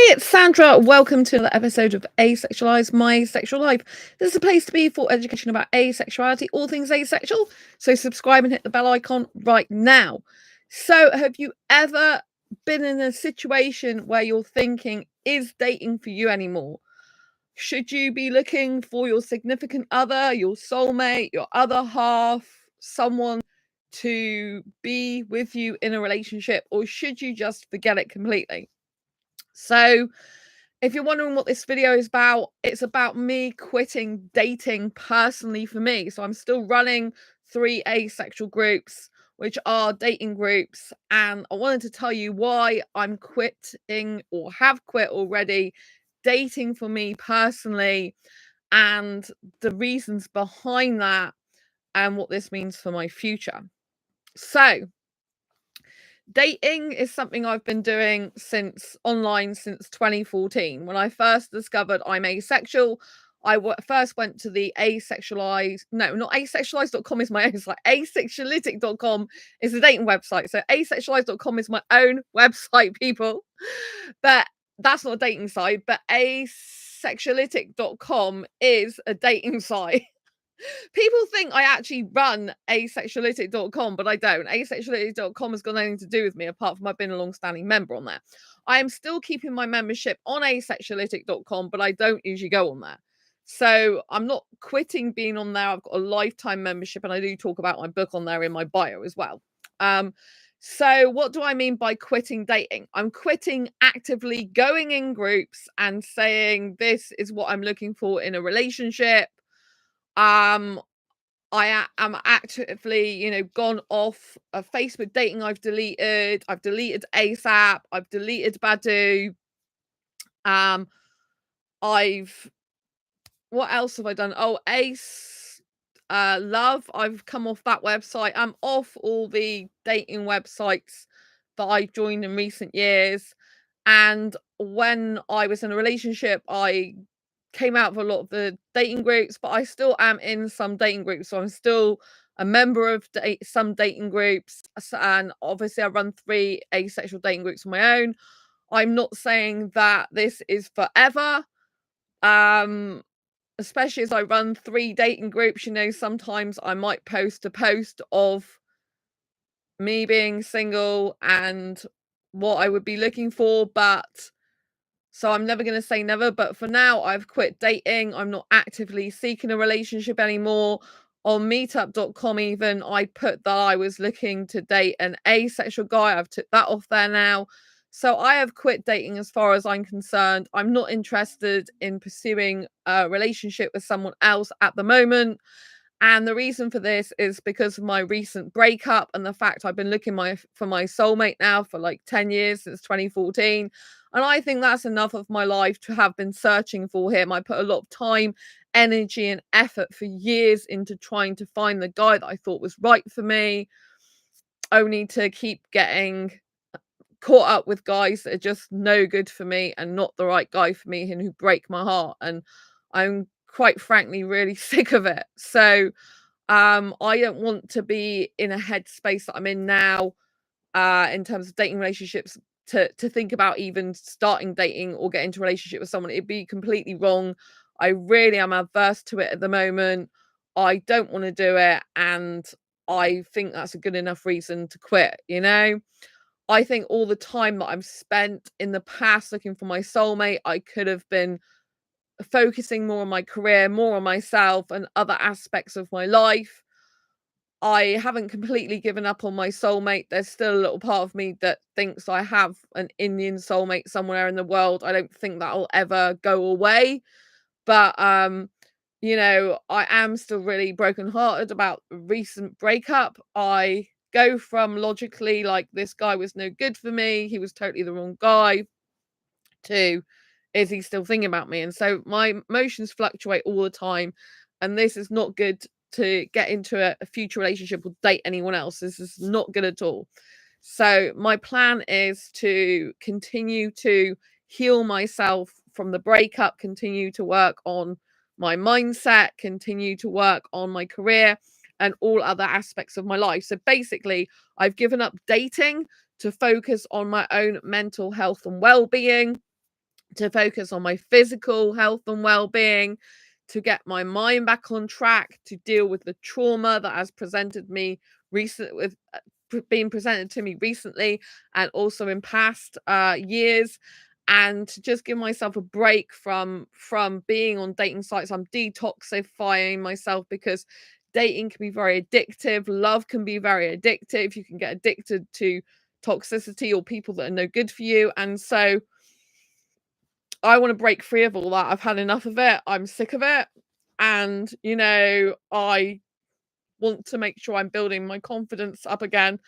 It's Sandra. Welcome to another episode of Asexualise, My Sexual Life. This is a place to be for education about asexuality, all things asexual. So subscribe and hit the bell icon right now. So have you ever been in a situation where you're thinking, is dating for you anymore? Should you be looking for your significant other, your soulmate, your other half, someone to be with you in a relationship, or should you just forget it completely? So if you're wondering what this video is about, it's about me quitting dating personally for me. So I'm still running 3 asexual groups, which are dating groups. And I wanted to tell you why I'm quitting or have quit already dating for me personally and the reasons behind that and what this means for my future. So dating is something I've been doing online since 2014. When I first discovered I'm asexual, first went to the Asexualise, no, not asexualise.com is my own site. Asexuality.com is the dating website. So asexualise.com is my own website, people. But that's not a dating site, but asexuality.com is a dating site. People think I actually run asexuality.com, but I don't. Asexuality.com has got nothing to do with me apart from I've been a long-standing member on there. I am still keeping my membership on asexuality.com, but I don't usually go on there. So I'm not quitting being on there. I've got a lifetime membership and I do talk about my book on there in my bio as well. So what do I mean by quitting dating? I'm quitting actively going in groups and saying this is what I'm looking for in a relationship. Um, am actively, gone off of Facebook dating. I've deleted ASAP. I've deleted Badoo. Um, I've what else have I done? Oh, Ace Love. I've come off that website. I'm off all the dating websites that I joined in recent years. And when I was in a relationship, I came out of a lot of the dating groups, but I still am in some dating groups. So I'm still a member of some dating groups. And obviously, I run 3 asexual dating groups on my own. I'm not saying that this is forever. Especially as I run 3 dating groups, sometimes I might post a post of me being single and what I would be looking for, but so I'm never going to say never, but for now I've quit dating. I'm not actively seeking a relationship anymore. On meetup.com even, I put that I was looking to date an asexual guy. I've took that off there now. So I have quit dating as far as I'm concerned. I'm not interested in pursuing a relationship with someone else at the moment. And the reason for this is because of my recent breakup and the fact I've been looking for my soulmate now for like 10 years, since 2014. And I think that's enough of my life to have been searching for him. I put a lot of time, energy, and effort for years into trying to find the guy that I thought was right for me, only to keep getting caught up with guys that are just no good for me and not the right guy for me and who break my heart. And I'm quite frankly really sick of it. So I don't want to be in a headspace that I'm in now, in terms of dating relationships, to think about even starting dating or get into a relationship with someone. It'd be completely wrong. I really am averse to it at the moment. I don't want to do it, and I think that's a good enough reason to quit. I think all the time that I've spent in the past looking for my soulmate, I could have been focusing more on my career, more on myself and other aspects of my life. I haven't completely given up on my soulmate. There's still a little part of me that thinks I have an Indian soulmate somewhere in the world. I don't think that'll ever go away. But I am still really brokenhearted about a recent breakup. I go from logically like this guy was no good for me, he was totally the wrong guy, to is he still thinking about me? And so my emotions fluctuate all the time, and this is not good to get into a future relationship or date anyone else. This is not good at all. So my plan is to continue to heal myself from the breakup, continue to work on my mindset, continue to work on my career and all other aspects of my life. So basically, I've given up dating to focus on my own mental health and well-being. to focus on my physical health and well-being, to get my mind back on track, to deal with the trauma that has presented me recent with been presented to me recently and also in past years, and to just give myself a break from being on dating sites. I'm detoxifying myself because dating can be very addictive. Love can be very addictive. You can get addicted to toxicity or people that are no good for you. And so I want to break free of all that. I've had enough of it. I'm sick of it. And, I want to make sure I'm building my confidence up again.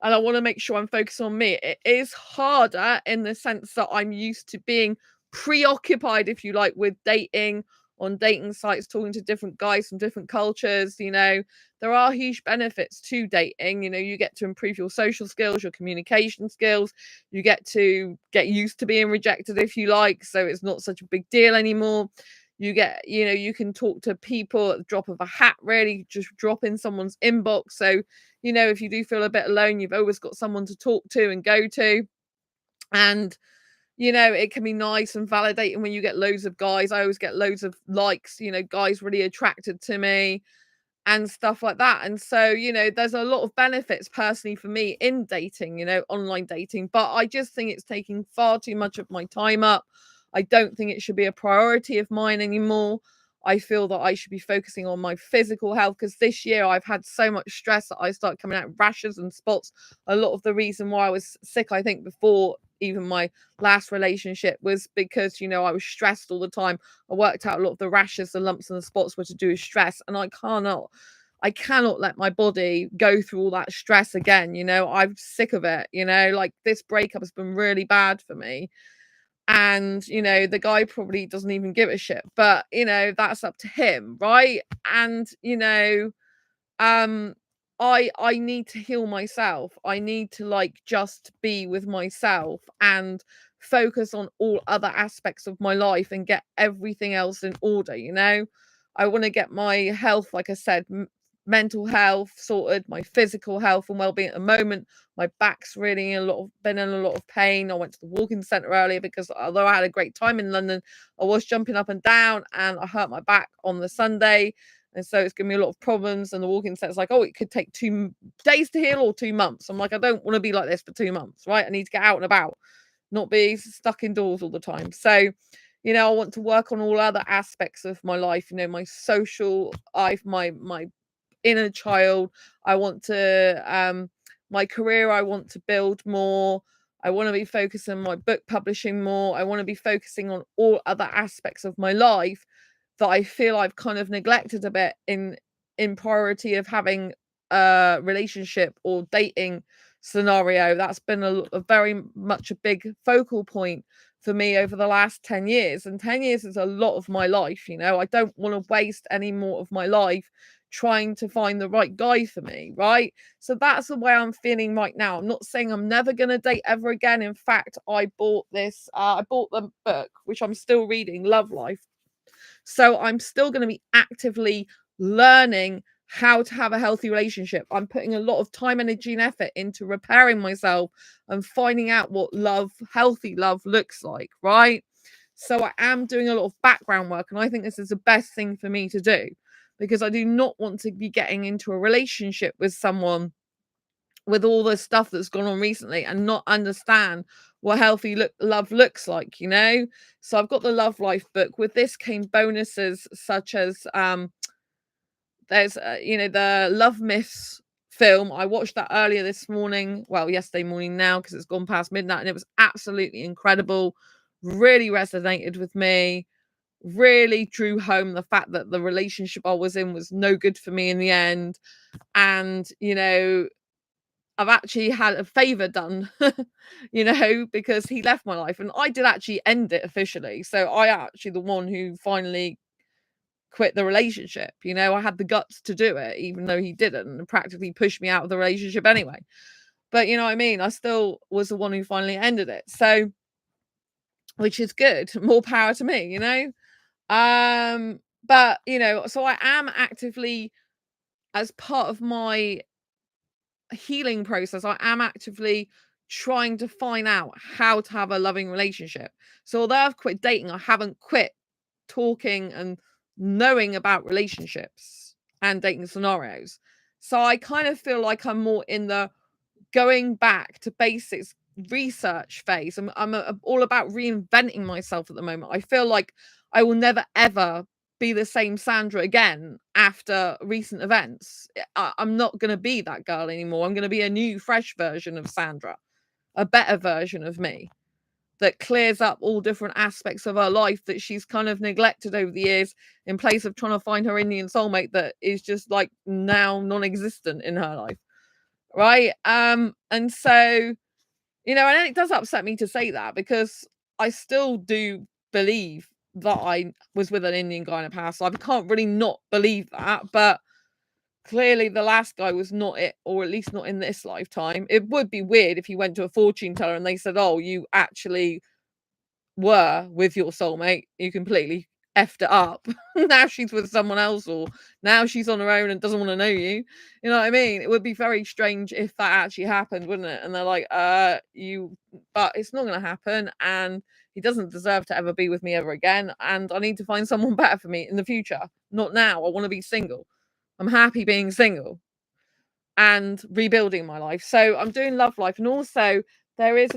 And I want to make sure I'm focused on me. It is harder in the sense that I'm used to being preoccupied, if you like, with dating on dating sites, talking to different guys from different cultures. There are huge benefits to dating. You get to improve your social skills, your communication skills. You get to get used to being rejected, if you like. So it's not such a big deal anymore. You can talk to people at the drop of a hat, really, just drop in someone's inbox. So, if you do feel a bit alone, you've always got someone to talk to and go to. And, it can be nice and validating when you get loads of guys. I always get loads of likes, guys really attracted to me and stuff like that. And so, there's a lot of benefits personally for me in dating, online dating, but I just think it's taking far too much of my time up. I don't think it should be a priority of mine anymore. I feel that I should be focusing on my physical health because this year I've had so much stress that I start coming out rashes and spots. A lot of the reason why I was sick, I think, before even my last relationship was because, I was stressed all the time. I worked out a lot of the rashes, the lumps and the spots were to do with stress. And I cannot let my body go through all that stress again. I'm sick of it. Like this breakup has been really bad for me. And, the guy probably doesn't even give a shit, but, that's up to him. Right. And, um, I need to heal myself. I need to just be with myself and focus on all other aspects of my life and get everything else in order. I want to get my health, like I said, mental health sorted, my physical health and well-being at the moment. My back's really been in a lot of pain. I went to the walking centre earlier because although I had a great time in London, I was jumping up and down and I hurt my back on the Sunday. And so it's given me a lot of problems. And the walking centre's like, oh, it could take 2 days to heal or 2 months. I'm like, I don't want to be like this for 2 months, right? I need to get out and about, not be stuck indoors all the time. So, I want to work on all other aspects of my life, my social life, my inner child. I want to, my career, I want to build more. I want to be focusing on my book publishing more. I want to be focusing on all other aspects of my life that I feel I've kind of neglected a bit in priority of having a relationship or dating scenario. That's been a very much a big focal point for me over the last 10 years. And 10 years is a lot of my life. I don't want to waste any more of my life trying to find the right guy for me, right? So that's the way I'm feeling right now. I'm not saying I'm never going to date ever again. In fact, I bought the book, which I'm still reading, Love Life. So I'm still going to be actively learning how to have a healthy relationship. I'm putting a lot of time, energy, and effort into repairing myself and finding out what healthy love looks like, right? So I am doing a lot of background work, and I think this is the best thing for me to do because I do not want to be getting into a relationship with someone with all the stuff that's gone on recently and not understand what healthy love looks like. So I've got the Love Life book. With this came bonuses such as there's the Love Myths film. I watched that earlier this morning, well, yesterday morning now, because it's gone past midnight, and it was absolutely incredible. Really resonated with me, really drew home the fact that the relationship I was in was no good for me in the end. And I've actually had a favor done, because he left my life and I did actually end it officially. So I actually the one who finally quit the relationship. I had the guts to do it, even though he didn't, and practically pushed me out of the relationship anyway. But you know what I mean? I still was the one who finally ended it. So, which is good. More power to me. But so I am actively, as part of my healing process, I am actively trying to find out how to have a loving relationship. So although I've quit dating, I haven't quit talking and knowing about relationships and dating scenarios. So I kind of feel like I'm more in the going back to basics research phase. I'm all about reinventing myself at the moment. I feel like I will never ever be the same Sandra again after recent events. I'm not going to be that girl anymore. I'm going to be a new, fresh version of Sandra, a better version of me that clears up all different aspects of her life that she's kind of neglected over the years in place of trying to find her Indian soulmate that is just like now non-existent in her life. Right. And so, and it does upset me to say that because I still do believe that I was with an Indian guy in a past life. I can't really not believe that, but clearly the last guy was not it, or at least not in this lifetime. It would be weird if you went to a fortune teller and they said, oh, you actually were with your soulmate, you completely effed it up. Now she's with someone else, or now she's on her own and doesn't want to know you. You know what I mean? It would be very strange if that actually happened, wouldn't it? And they're like, but it's not going to happen. And he doesn't deserve to ever be with me ever again. And I need to find someone better for me in the future. Not now. I want to be single. I'm happy being single and rebuilding my life. So I'm doing Love Life, and also there is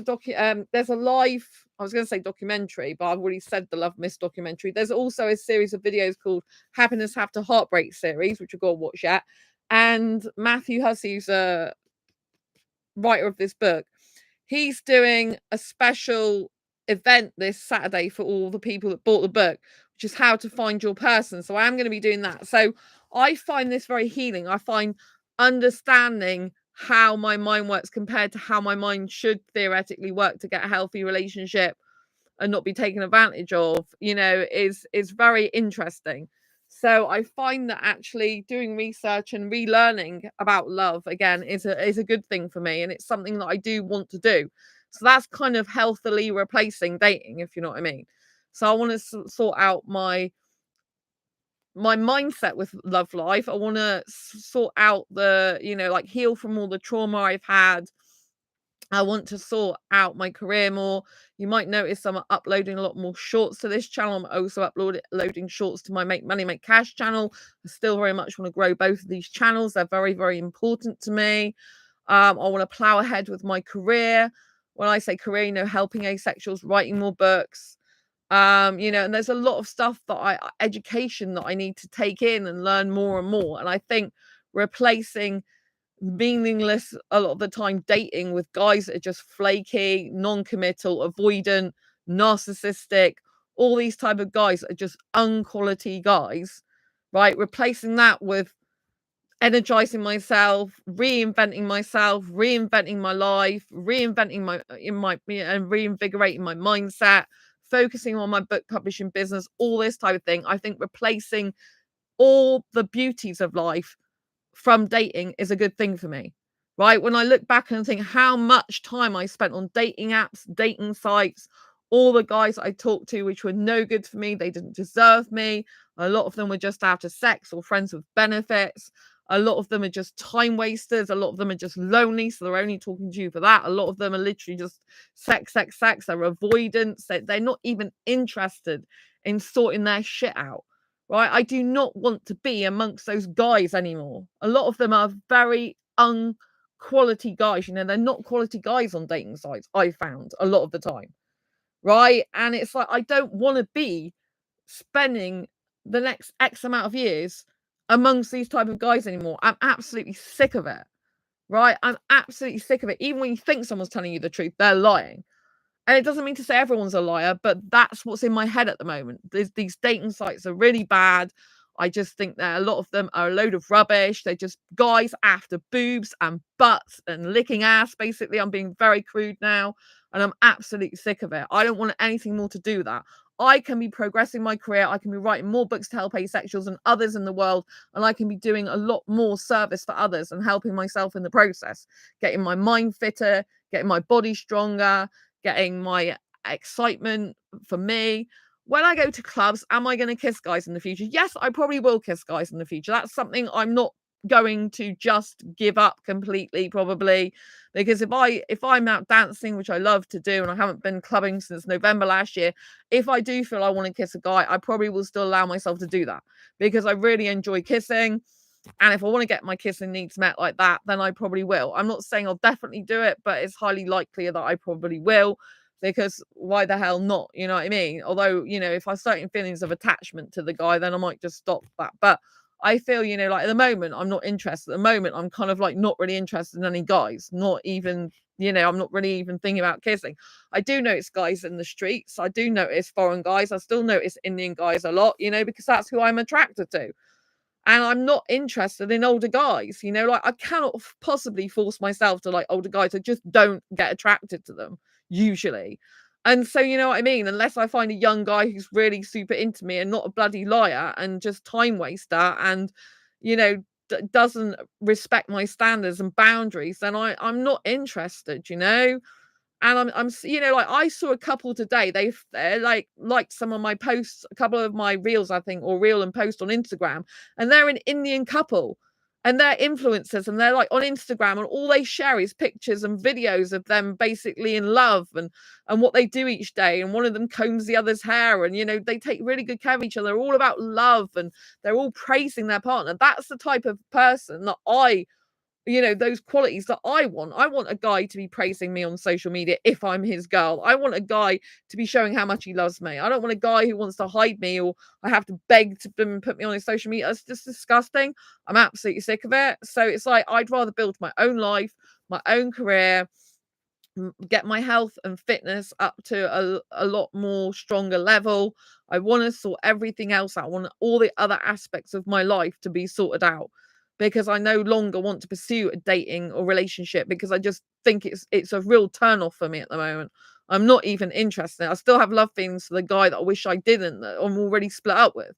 there's a live, I was going to say documentary, but I've already said the Love Miss documentary. There's also a series of videos called Happiness After Heartbreak series, which I've got to watch yet. And Matthew Hussey, who's a writer of this book, he's doing a special event this Saturday for all the people that bought the book, which is how to find your person. So I am going to be doing that. So I find this very healing. I find understanding how my mind works compared to how my mind should theoretically work to get a healthy relationship and not be taken advantage of, is very interesting. So I find that actually doing research and relearning about love again is a good thing for me, and it's something that I do want to do. So that's kind of healthily replacing dating, if you know what I mean. So I want to sort out my mindset with love life. I want to sort out the, like heal from all the trauma I've had. I want to sort out my career more. You might notice I'm uploading a lot more shorts to this channel. I'm also uploading shorts to my Make Money, Make Cash channel. I still very much want to grow both of these channels. They're very, very important to me. I want to plow ahead with my career. When I say career, helping asexuals, writing more books. And there's a lot of stuff that education that I need to take in and learn more and more. And I think replacing meaningless a lot of the time dating with guys that are just flaky, non-committal, avoidant, narcissistic, all these type of guys that are just unquality guys, right? Replacing that with energizing myself, reinventing my life, and reinvigorating my mindset, focusing on my book publishing business, all this type of thing. I think replacing all the beauties of life from dating is a good thing for me, right? When I look back and think how much time I spent on dating apps, dating sites, all the guys I talked to, which were no good for me, they didn't deserve me. A lot of them were just after sex or friends with benefits. A lot of them are just time wasters. A lot of them are just lonely, so they're only talking to you for that. A lot of them are literally just sex. They're avoidance. They're not even interested in sorting their shit out. Right? I do not want to be amongst those guys anymore. A lot of them are very unquality guys. They're not quality guys on dating sites, I found a lot of the time. Right? And it's like, I don't want to be spending the next X amount of years amongst these type of guys anymore. I'm absolutely sick of it. Right? I'm absolutely sick of it. Even when you think someone's telling you the truth, they're lying. And it doesn't mean to say everyone's a liar, but that's what's in my head at the moment. These dating sites are really bad. I just think that a lot of them are a load of rubbish. They're just guys after boobs and butts and licking ass, basically. I'm being very crude now, and I'm absolutely sick of it. I don't want anything more to do with that. I can be progressing my career. I can be writing more books to help asexuals and others in the world, and I can be doing a lot more service for others and helping myself in the process, getting my mind fitter, getting my body stronger, getting my excitement for me. When I go to clubs, am I going to kiss guys in the future? Yes, I probably will kiss guys in the future. That's something I'm not going to just give up completely, probably, because if I'm out dancing, which I love to do, and I haven't been clubbing since November last year, if I do feel I want to kiss a guy, I probably will still allow myself to do that, because I really enjoy kissing. And if I want to get my kissing needs met like that, then I probably will. I'm not saying I'll definitely do it, but it's highly likely that I probably will, because why the hell not? You know what I mean? Although, if I start getting feelings of attachment to the guy, then I might just stop that. But I feel, like at the moment, I'm not interested. At the moment, I'm kind of like not really interested in any guys, not even, I'm not really even thinking about kissing. I do notice guys in the streets. I do notice foreign guys. I still notice Indian guys a lot, because that's who I'm attracted to. And I'm not interested in older guys, like I cannot possibly force myself to like older guys. I just don't get attracted to them usually. And so, you know what I mean? Unless I find a young guy who's really super into me and not a bloody liar and just time waster and, you know, doesn't respect my standards and boundaries, then I'm not interested, and like I saw a couple today. They're like liked some of my posts, a couple of my reels, I think, or reel and post on Instagram, and they're an Indian couple, and they're influencers, and they're like on Instagram, and all they share is pictures and videos of them basically in love and what they do each day. And one of them combs the other's hair, and they take really good care of each other. They're all about love, and they're all praising their partner. That's the type of person that those qualities that I want. I want a guy to be praising me on social media if I'm his girl. I want a guy to be showing how much he loves me. I don't want a guy who wants to hide me, or I have to beg to put me on his social media. It's just disgusting. I'm absolutely sick of it. So it's like I'd rather build my own life, my own career, get my health and fitness up to a lot more stronger level. I want to sort everything else out. I want all the other aspects of my life to be sorted out, because I no longer want to pursue a dating or relationship, because I just think it's a real turn off for me at the moment. I'm not even interested. I still have love feelings for the guy that I wish I didn't, that I'm already split up with.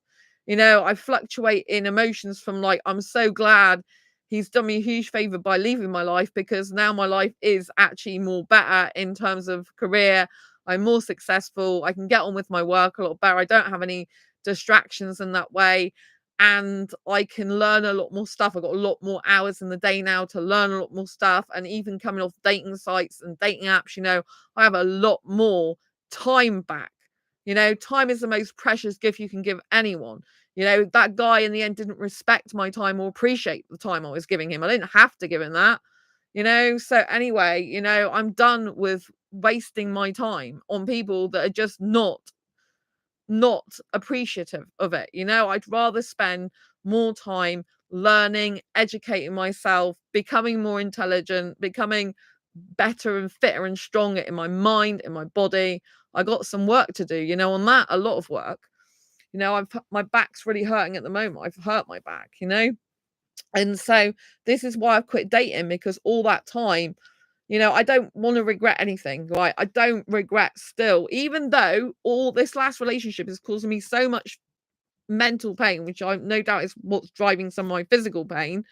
I fluctuate in emotions from like, I'm so glad he's done me a huge favor by leaving my life, because now my life is actually more better in terms of career. I'm more successful. I can get on with my work a lot better. I don't have any distractions in that way. And I can learn a lot more stuff. I've got a lot more hours in the day now to learn a lot more stuff. And even coming off dating sites and dating apps, I have a lot more time back. Time is the most precious gift you can give anyone. That guy in the end didn't respect my time or appreciate the time I was giving him. I didn't have to give him that, So anyway, I'm done with wasting my time on people that are just not appreciative of it. I'd rather spend more time learning, educating myself, becoming more intelligent, becoming better and fitter and stronger in my mind, in my body. I got some work to do, on that, a lot of work. My back's really hurting at the moment. I've hurt my back, and so this is why I've quit dating, because all that time, I don't want to regret anything, right? I don't regret still, even though all this last relationship is causing me so much mental pain, which I no doubt is what's driving some of my physical pain,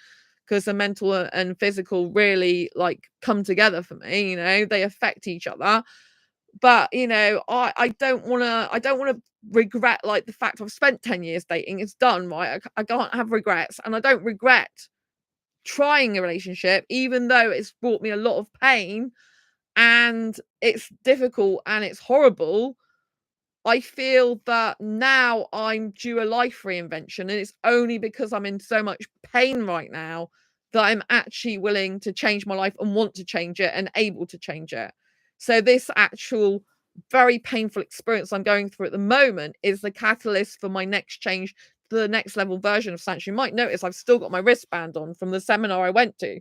because the mental and physical really like come together for me, they affect each other. But I don't want to regret like the fact I've spent 10 years dating. It's done, right? I can't have regrets, and I don't regret trying a relationship, even though it's brought me a lot of pain and it's difficult and it's horrible. I feel that now I'm due a life reinvention, and it's only because I'm in so much pain right now that I'm actually willing to change my life and want to change it and able to change it. So this actual very painful experience I'm going through at the moment is the catalyst for my next change to the next level version of Sanctuary. You might notice I've still got my wristband on from the seminar I went to,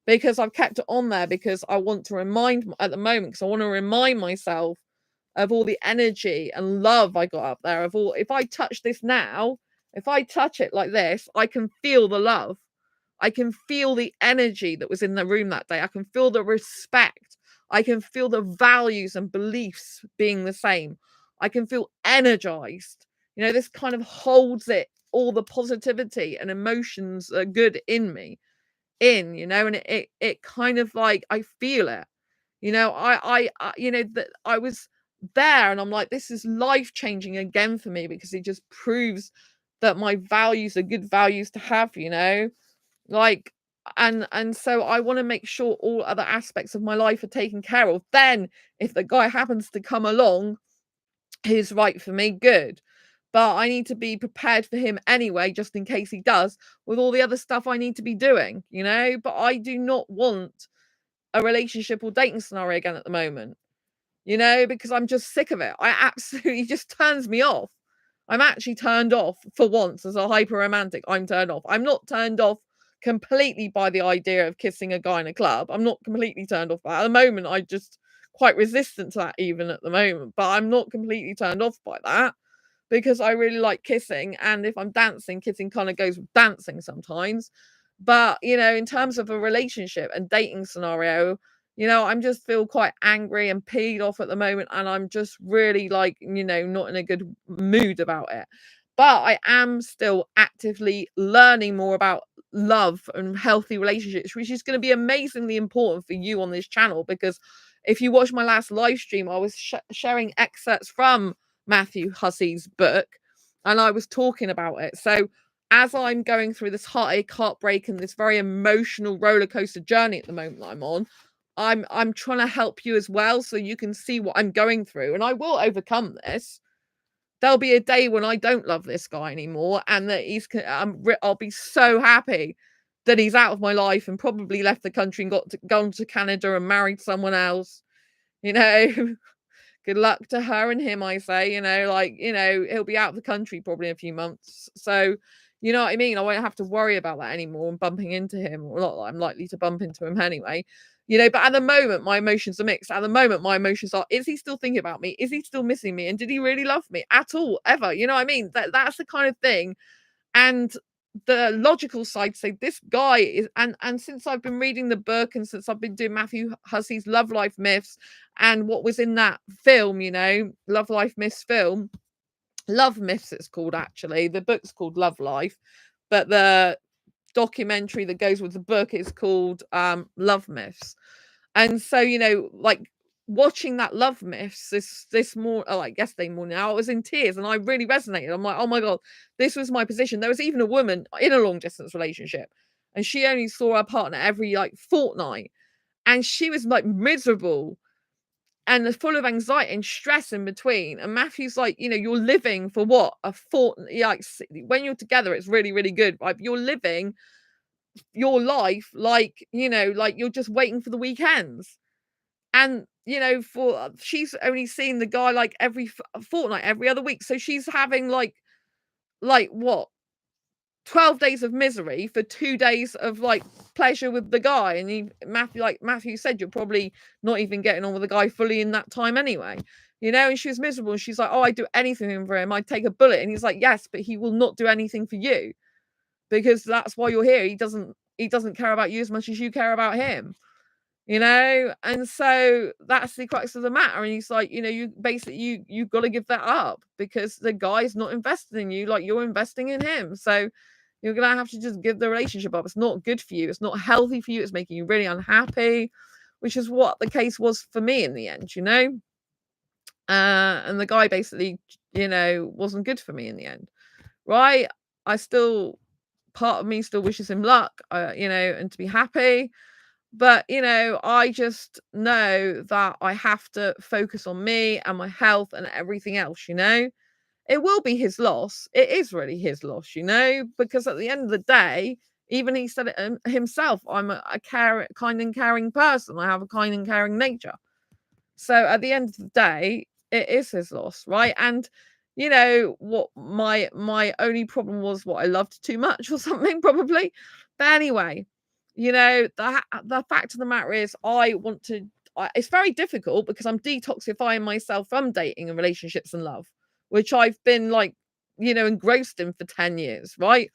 because I've kept it on there, because I want to remind at the moment, because I want to remind myself of all the energy and love I got up there. If I touch this now, if I touch it like this, I can feel the love. I can feel the energy that was in the room that day. I can feel the respect. I can feel the values and beliefs being the same. I can feel energized. This kind of holds it, all the positivity and emotions are good in me, and it kind of like, I feel it. That I was there, and I'm like, this is life changing again for me, because it just proves that my values are good values to have. Like, and so I want to make sure all other aspects of my life are taken care of. Then if the guy happens to come along who's right for me, good. But I need to be prepared for him anyway, just in case he does, with all the other stuff I need to be doing, you know? But I do not want a relationship or dating scenario again at the moment, you know, because I'm just sick of it. I absolutely just turns me off. I'm actually turned off for once as a hyper romantic. I'm turned off. I'm not turned off completely by the idea of kissing a guy in a club. I'm not completely turned off by that. At the moment, I just quite resistant to that even at the moment, but I'm not completely turned off by that because I really like kissing. And if I'm dancing, kissing kind of goes with dancing sometimes. But, you know, in terms of a relationship and dating scenario, you know, I'm just feel quite angry and peed off at the moment. And I'm just really like, you know, not in a good mood about it. But I am still actively learning more about love and healthy relationships, which is going to be amazingly important for you on this channel. Because if you watch my last live stream, I was sharing excerpts from Matthew Hussey's book, and I was talking about it. So as I'm going through this heartache, heartbreak, and this very emotional roller coaster journey at the moment that I'm on, I'm trying to help you as well, so you can see what I'm going through, and I will overcome this. There'll be a day when I don't love this guy anymore, and that I'll be so happy that he's out of my life and probably left the country and gone to Canada and married someone else. You know, good luck to her and him, I say, you know, like, you know, he'll be out of the country probably in a few months. So, you know what I mean? I won't have to worry about that anymore and bumping into him. Or not that I'm likely to bump into him anyway. You know, but at the moment, my emotions are mixed. At the moment, my emotions are, is he still thinking about me? Is he still missing me? And did he really love me at all? Ever? You know what I mean? That's the kind of thing. And the logical side say this guy is, and since I've been reading the book and since I've been doing Matthew Hussey's Love Life Myths and what was in that film, you know, Love Life Myths film, Love Myths it's called actually. The book's called Love Life, but the documentary that goes with the book is called Love Myths. And so, you know, like watching that Love Myths this more like yesterday morning, I was in tears and I really resonated. I'm like, oh my God, this was my position. There was even a woman in a long distance relationship and she only saw her partner every like fortnight and she was like miserable and full of anxiety and stress in between. And Matthew's like, you know, you're living for what? A fortnight, like when you're together, it's really, really good. Right? You're living your life like, you know, like you're just waiting for the weekends. And, you know, for she's only seeing the guy like every fortnight, every other week. So she's having like what? 12 days of misery for 2 days of like pleasure with the guy. And Matthew said, you're probably not even getting on with the guy fully in that time anyway. You know, and she was miserable. And she's like, oh, I'd do anything for him. I'd take a bullet. And he's like, yes, but he will not do anything for you because that's why you're here. He doesn't care about you as much as you care about him, you know. And so that's the crux of the matter. And he's like, you know, you've got to give that up because the guy's not invested in you like you're investing in him. So you're gonna have to just give the relationship up. It's not good for you, it's not healthy for you, it's making you really unhappy, which is what the case was for me in the end, you know. And the guy basically, you know, wasn't good for me in the end, right? I still, part of me still wishes him luck, you know, and to be happy. But, you know, I just know that I have to focus on me and my health and everything else, you know. It will be his loss. It is really his loss, you know, because at the end of the day, even he said it himself, I'm a kind and caring person. I have a kind and caring nature. So at the end of the day, it is his loss, right? And you know what my only problem was, what I loved too much or something probably. But anyway, you know, the fact of the matter is it's very difficult because I'm detoxifying myself from dating and relationships and love, which I've been like, you know, engrossed in for 10 years, right?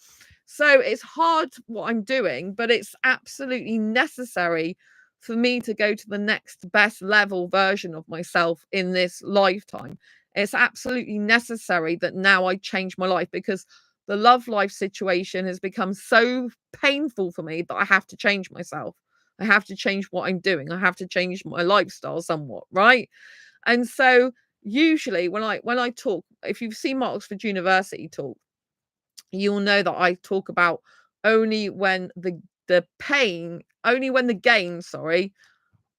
So it's hard what I'm doing, but it's absolutely necessary for me to go to the next best level version of myself in this lifetime. It's absolutely necessary that now I change my life because the love life situation has become so painful for me that I have to change myself. I have to change what I'm doing. I have to change my lifestyle somewhat, right? And so usually when I talk, if you've seen my Oxford University talk, you'll know that I talk about only when the gain, sorry,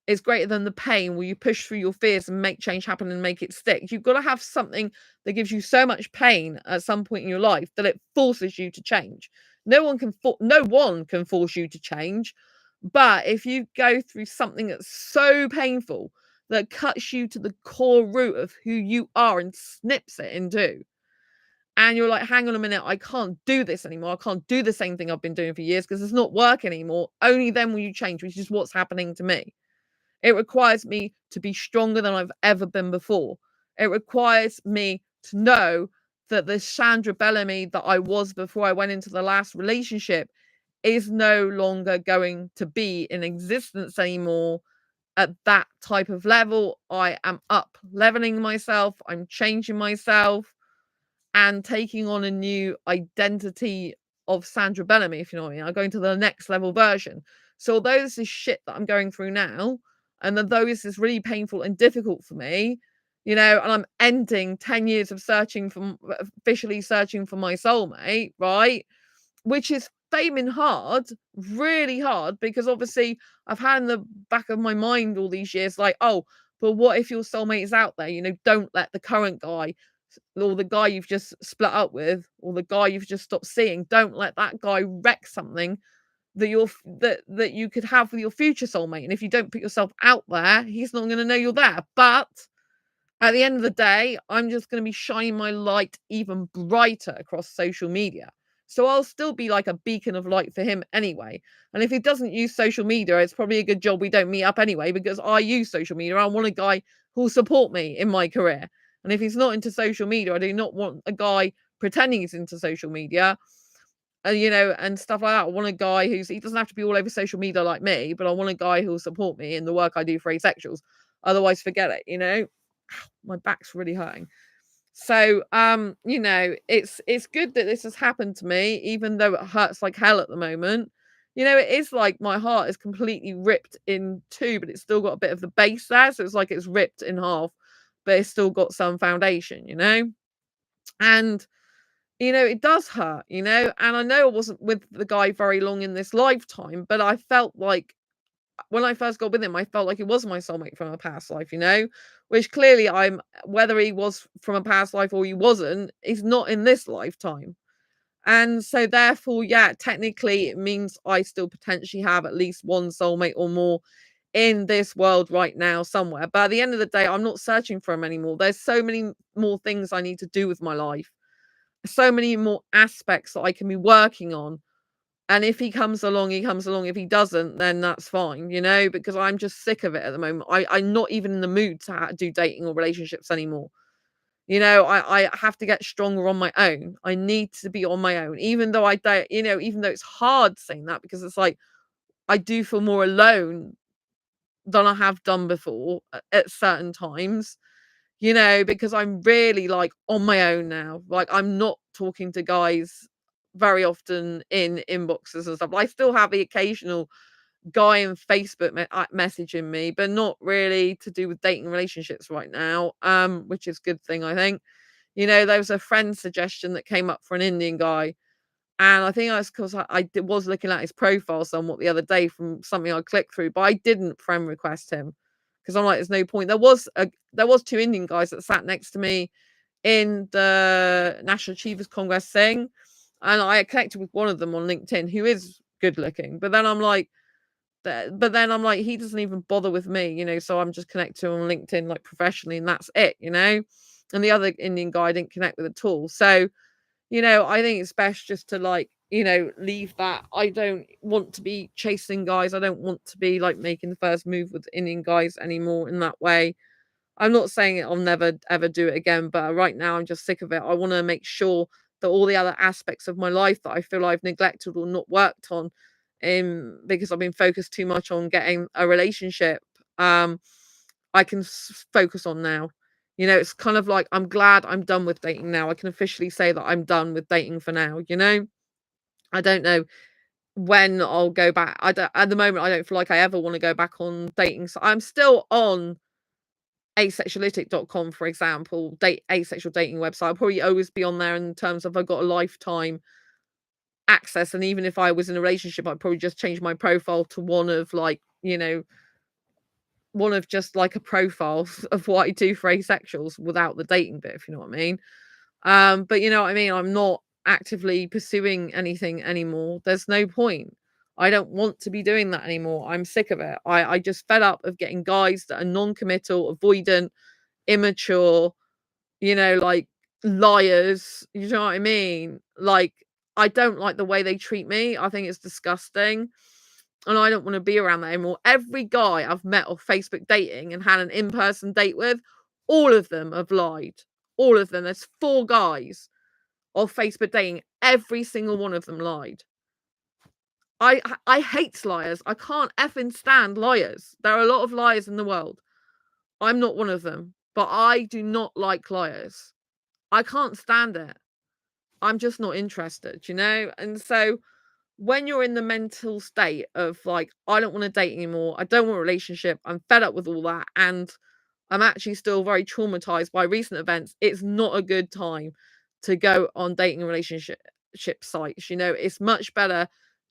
is greater than the pain will you push through your fears and make change happen and make it stick. You've got to have something that gives you so much pain at some point in your life that it forces you to change. No one can force you to change, but if you go through something that's so painful that cuts you to the core root of who you are and snips it in two, and you're like, hang on a minute, I can't do this anymore. I can't do the same thing I've been doing for years because it's not working anymore. Only then will you change, which is what's happening to me. It requires me to be stronger than I've ever been before. It requires me to know that the Sandra Bellamy that I was before I went into the last relationship is no longer going to be in existence anymore at that type of level. I am up leveling myself. I'm changing myself and taking on a new identity of Sandra Bellamy, if you know what I mean. I'm going to the next level version. So although this is shit that I'm going through now, and although this is really painful and difficult for me, and I'm ending 10 years of officially searching for my soulmate, right? Which is flaming hard, really hard, because obviously I've had in the back of my mind all these years, like, oh, but what if your soulmate is out there? Don't let the current guy or the guy you've just split up with or the guy you've just stopped seeing, don't let that guy wreck something that you could have with your future soulmate. And if you don't put yourself out there, he's not going to know you're there. But at the end of the day, I'm just going to be shining my light even brighter across social media. So I'll still be like a beacon of light for him anyway. And if he doesn't use social media, it's probably a good job we don't meet up anyway, because I use social media. I want a guy who'll support me in my career. And if he's not into social media, I do not want a guy pretending he's into social media, and stuff like that. I want a guy he doesn't have to be all over social media like me, but I want a guy who'll support me in the work I do for asexuals. Otherwise, forget it. My back's really hurting. So, it's good that this has happened to me, even though it hurts like hell at the moment. It is like my heart is completely ripped in two, but it's still got a bit of the base there. So it's like it's ripped in half, but it's still got some foundation, And, it does hurt, and I know I wasn't with the guy very long in this lifetime, but I felt like when I first got with him, I felt like he was my soulmate from a past life, which clearly whether he was from a past life or he wasn't, he's not in this lifetime. And so therefore, yeah, technically it means I still potentially have at least one soulmate or more in this world right now somewhere. But at the end of the day, I'm not searching for him anymore. There's so many more things I need to do with my life, so many more aspects that I can be working on. And if he comes along, he comes along. If he doesn't, then that's fine, because I'm just sick of it at the moment. I'm not even in the mood to do dating or relationships anymore. I have to get stronger on my own. I need to be on my own, even though I don't, even though it's hard saying that, because it's like I do feel more alone than I have done before at certain times, because I'm really like on my own now. Like I'm not talking to guys very often in inboxes and stuff. I still have the occasional guy in Facebook messaging me, but not really to do with dating relationships right now. Which is a good thing, I think. There was a friend suggestion that came up for an Indian guy, and I think that's because I was looking at his profile somewhat the other day from something I clicked through, but I didn't friend request him because I'm like, there's no point. There was two Indian guys that sat next to me in the National Achievers Congress thing, and I connected with one of them on LinkedIn who is good looking. But then I'm like, he doesn't even bother with me, so I'm just connected to him on LinkedIn like professionally, and that's it. And the other Indian guy I didn't connect with at all. So, I think it's best just to leave that. I don't want to be chasing guys. I don't want to be like making the first move with Indian guys anymore in that way. I'm not saying I'll never ever do it again, but right now I'm just sick of it. I want to make sure that all the other aspects of my life that I feel I've neglected or not worked on, because I've been focused too much on getting a relationship, I can focus on now. It's kind of like I'm glad I'm done with dating now. I can officially say that I'm done with dating for now. I don't know when I'll go back. At the moment, I don't feel like I ever want to go back on dating. So I'm still on asexuality.com, for example, asexual dating website. I'll probably always be on there in terms of I've got a lifetime access. And even if I was in a relationship, I'd probably just change my profile to one of like, one of just like a profile of what I do for asexuals without the dating bit, if you know what I mean. But you know what I mean? I'm not actively pursuing anything anymore. There's no point. I don't want to be doing that anymore. I'm sick of it. I just fed up of getting guys that are non-committal, avoidant, immature, like liars. You know what I mean? Like, I don't like the way they treat me. I think it's disgusting. And I don't want to be around that anymore. Every guy I've met off Facebook dating and had an in-person date with, all of them have lied. All of them. There's 4 guys off Facebook dating. Every single one of them lied. I hate liars. I can't effing stand liars. There are a lot of liars in the world. I'm not one of them. But I do not like liars. I can't stand it. I'm just not interested, And so when you're in the mental state of like, I don't want to date anymore, I don't want a relationship, I'm fed up with all that, and I'm actually still very traumatized by recent events, it's not a good time to go on dating and relationship sites. It's much better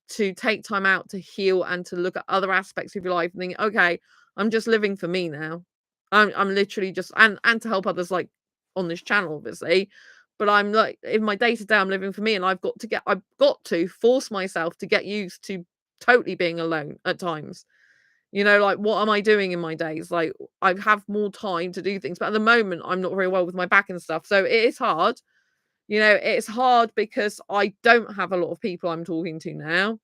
to take time out to heal and to look at other aspects of your life and think, okay, I'm just living for me now. I'm literally just and to help others, like on this channel, obviously. But I'm like, in my day to day, I'm living for me, and I've got to force myself to get used to totally being alone at times. Like, what am I doing in my days? Like, I have more time to do things, but at the moment, I'm not very well with my back and stuff. So it is hard. It's hard because I don't have a lot of people I'm talking to now.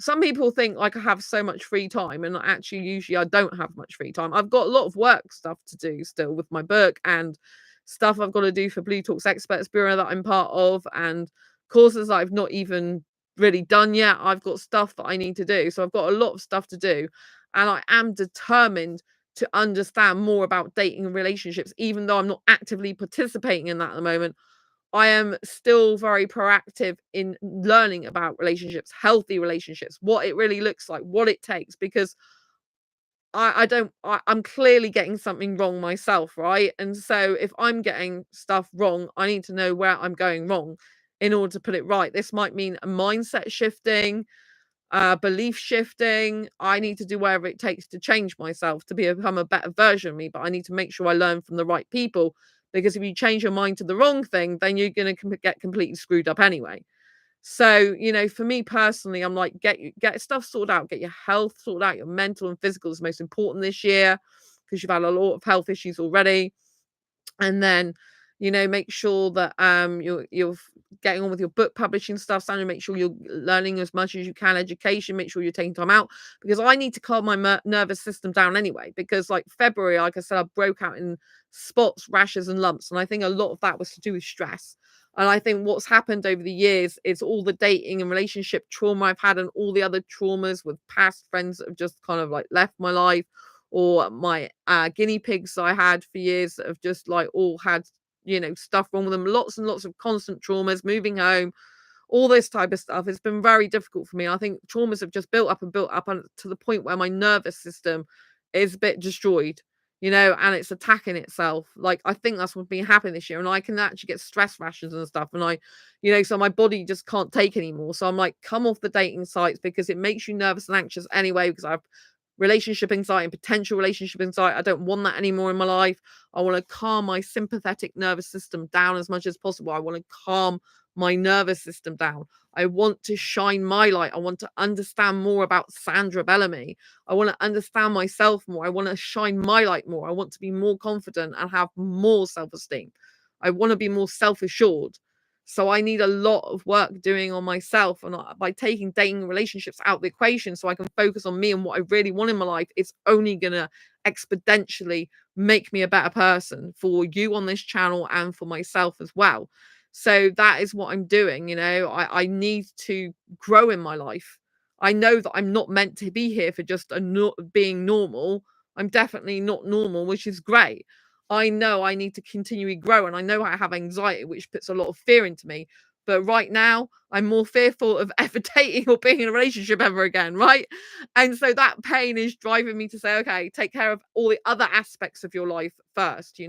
Some people think like I have so much free time, and actually, usually I don't have much free time. I've got a lot of work stuff to do still with my book and stuff I've got to do for Blue Talks Experts Bureau that I'm part of, and courses that I've not even really done yet. I've got stuff that I need to do. So I've got a lot of stuff to do. And I am determined to understand more about dating and relationships, even though I'm not actively participating in that at the moment. I am still very proactive in learning about relationships, healthy relationships, what it really looks like, what it takes, because I'm clearly getting something wrong myself, right? And so if I'm getting stuff wrong, I need to know where I'm going wrong in order to put it right. This might mean a mindset shifting, belief shifting. I need to do whatever it takes to change myself to become a better version of me, but I need to make sure I learn from the right people, because if you change your mind to the wrong thing, then you're going to get completely screwed up anyway. So, for me personally, I'm like, get stuff sorted out, get your health sorted out, your mental and physical is most important this year, because you've had a lot of health issues already. And then, make sure that you're getting on with your book publishing stuff, Sandra. Make sure you're learning as much as you can, education, make sure you're taking time out, because I need to calm my nervous system down anyway, because like February, like I said, I broke out in spots, rashes and lumps, and I think a lot of that was to do with stress. And I think what's happened over the years is all the dating and relationship trauma I've had, and all the other traumas with past friends that have just kind of like left my life, or my guinea pigs I had for years that have just like all had, stuff wrong with them, lots and lots of constant traumas, moving home, all this type of stuff. It's been very difficult for me. I think traumas have just built up and to the point where my nervous system is a bit destroyed, and it's attacking itself. Like, I think that's what's been happening this year, and I can actually get stress rashes and stuff, and so my body just can't take anymore. So I'm like, come off the dating sites, because it makes you nervous and anxious anyway, because I've relationship anxiety and potential relationship anxiety. I don't want that anymore in my life. I want to calm my sympathetic nervous system down as much as possible. I want to calm my nervous system down. I want to shine my light. I want to understand more about Sandra Bellamy. I want to understand myself more. I want to shine my light more. I want to be more confident and have more self-esteem. I want to be more self-assured. So I need a lot of work doing on myself, and by taking dating relationships out of the equation so I can focus on me and what I really want in my life, it's only going to exponentially make me a better person for you on this channel and for myself as well. So that is what I'm doing. I need to grow in my life. I know that I'm not meant to be here for just being normal. I'm definitely not normal, which is great. I know I need to continually grow, and I know I have anxiety, which puts a lot of fear into me. But right now, I'm more fearful of ever dating or being in a relationship ever again, right? And so that pain is driving me to say, okay, take care of all the other aspects of your life first,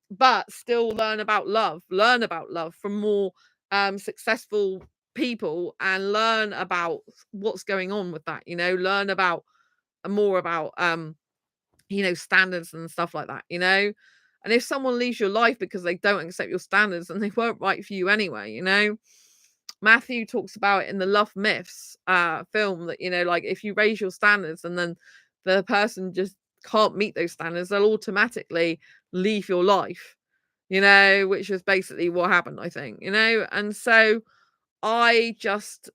but still learn about love from more successful people and learn about what's going on with that, learn about more about standards and stuff like that, and if someone leaves your life because they don't accept your standards, then they weren't right for you anyway, Matthew talks about it in the Love Myths film that, like, if you raise your standards and then the person just can't meet those standards, they'll automatically leave your life, which is basically what happened, I think, and so I just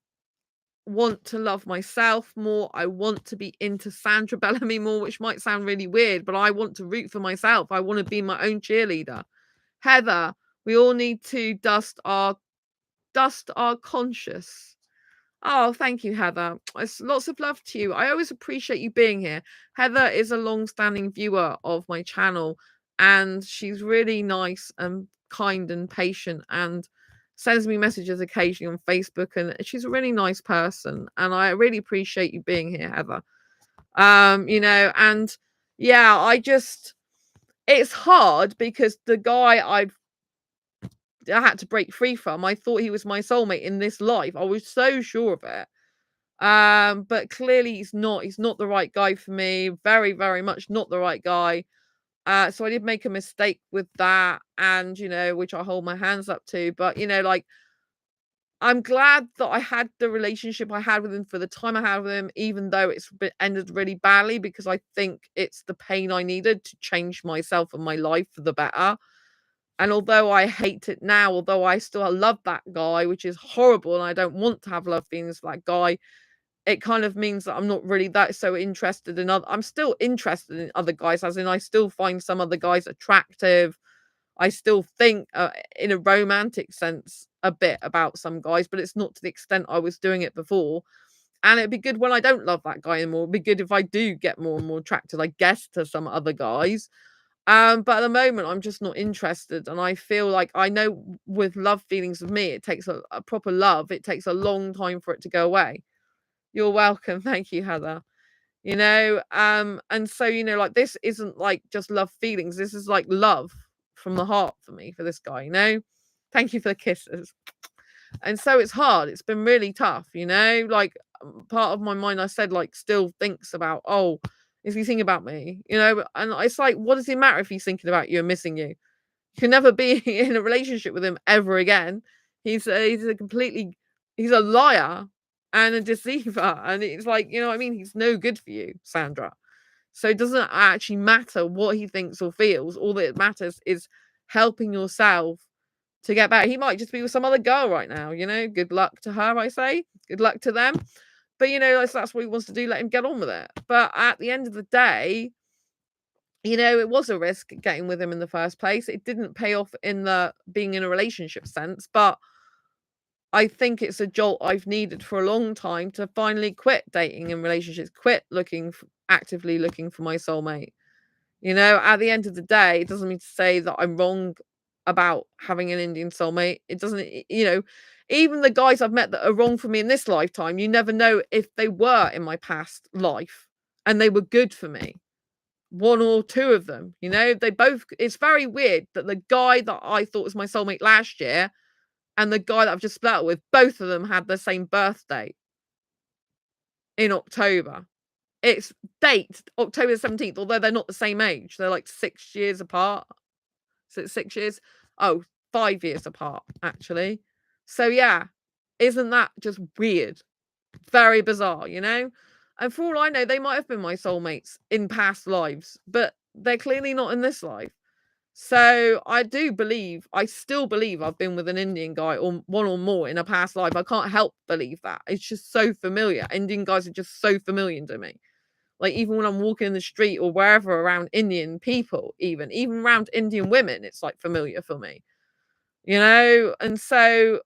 want to love myself more. I want to be into Sandra Bellamy more, which might sound really weird, but I want to root for myself. I want to be my own cheerleader. Heather, we all need to dust our conscience. Oh, thank you, Heather. It's lots of love to you. I always appreciate you being here. Heather is a long-standing viewer of my channel, and she's really nice and kind and patient and sends me messages occasionally on Facebook, and she's a really nice person, and I really appreciate you being here, Heather. And yeah, it's hard because the guy I had to break free from, I thought he was my soulmate in this life. I was so sure of it. But clearly he's not. He's not the right guy for me. Very, very much not the right guy. So I did make a mistake with that, and which I hold my hands up to. But like, I'm glad that I had the relationship I had with him for the time I had with him, even though ended really badly, because I think it's the pain I needed to change myself and my life for the better. And although I hate it now, although I still love that guy, which is horrible, and I don't want to have love feelings for that guy, it kind of means that I'm not really that so interested in I'm still interested in other guys, as in I still find some other guys attractive. I still think in a romantic sense a bit about some guys, but it's not to the extent I was doing it before. And it'd be good when I don't love that guy anymore. It'd be good if I do get more and more attracted, I guess, to some other guys. But at the moment, I'm just not interested. And I feel like I know with love feelings with me, it takes a proper love. It takes a long time for it to go away. You're welcome. Thank you, Heather. And so, like, this isn't like just love feelings. This is like love from the heart for me, for this guy. Thank you for the kisses. And so it's hard. It's been really tough, like, part of my mind, I said, like, still thinks about, oh, is he thinking about me? And it's like, what does it matter if he's thinking about you and missing you? You can never be in a relationship with him ever again. He's a liar and a deceiver. And it's like, what I mean? He's no good for you, Sandra. So it doesn't actually matter what he thinks or feels. All that matters is helping yourself to get back. He might just be with some other girl right now, good luck to her, I say. Good luck to them. But, that's what he wants to do. Let him get on with it. But at the end of the day, it was a risk getting with him in the first place. It didn't pay off in the being in a relationship sense, but I think it's a jolt I've needed for a long time to finally quit dating and relationships, quit actively looking for my soulmate. At the end of the day, it doesn't mean to say that I'm wrong about having an Indian soulmate. It doesn't, even the guys I've met that are wrong for me in this lifetime, you never know if they were in my past life and they were good for me. One or two of them, they both, it's very weird that the guy that I thought was my soulmate last year and the guy that I've just split up with, both of them had the same birthday in October. It's date October 17th, although they're not the same age. They're like 6 years apart. So it's 6 years. Oh, 5 years apart, actually. So yeah, isn't that just weird? Very bizarre, And for all I know, they might have been my soulmates in past lives, but they're clearly not in this life. So I still believe I've been with an Indian guy or one or more in a past life. I can't help believe that. It's just so familiar. Indian guys are just so familiar to me. Like, even when I'm walking in the street or wherever around Indian people, even around Indian women, it's like familiar for me, And so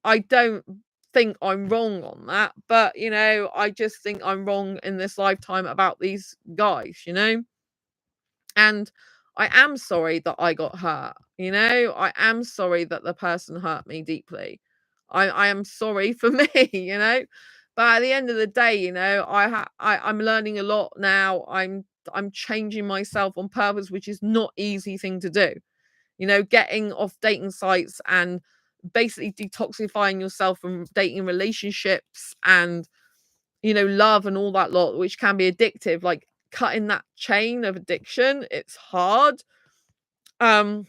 I don't think I'm wrong on that, but I just think I'm wrong in this lifetime about these guys, and I am sorry that I got hurt, I am sorry that the person hurt me deeply. I am sorry for me, but at the end of the day, I'm learning a lot now. I'm changing myself on purpose, which is not easy thing to do, getting off dating sites and basically detoxifying yourself from dating relationships and, love and all that lot, which can be addictive, like cutting that chain of addiction. It's hard. Um,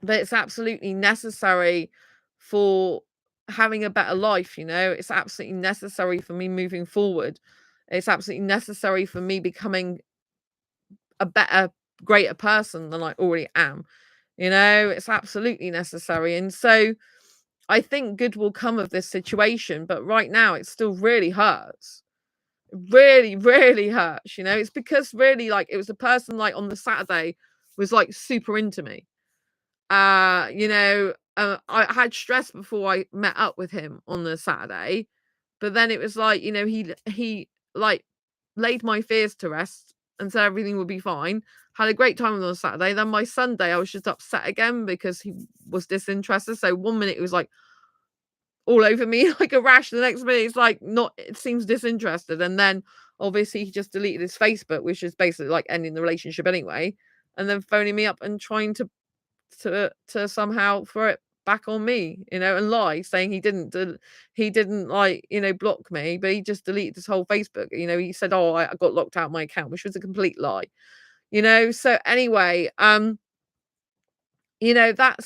but it's absolutely necessary for having a better life. It's absolutely necessary for me moving forward. It's absolutely necessary for me becoming a better, greater person than I already am. It's absolutely necessary. And so I think good will come of this situation, but right now it still really hurts. Really, really hurts. It's because really, like, it was a person, like, on the Saturday was like super into me. I had stress before I met up with him on the Saturday, but then it was like, he like laid my fears to rest and said everything would be fine. Had a great time on the Saturday. Then my Sunday, I was just upset again because he was disinterested. So one minute it was like all over me like a rash. The next minute it's like not. It seems disinterested, and then obviously he just deleted his Facebook, which is basically like ending the relationship anyway, and then phoning me up and trying to somehow throw it back on me, and lie, saying he didn't like, block me, but he just deleted his whole Facebook. He said, "Oh, I got locked out of my account," which was a complete lie. So anyway, that's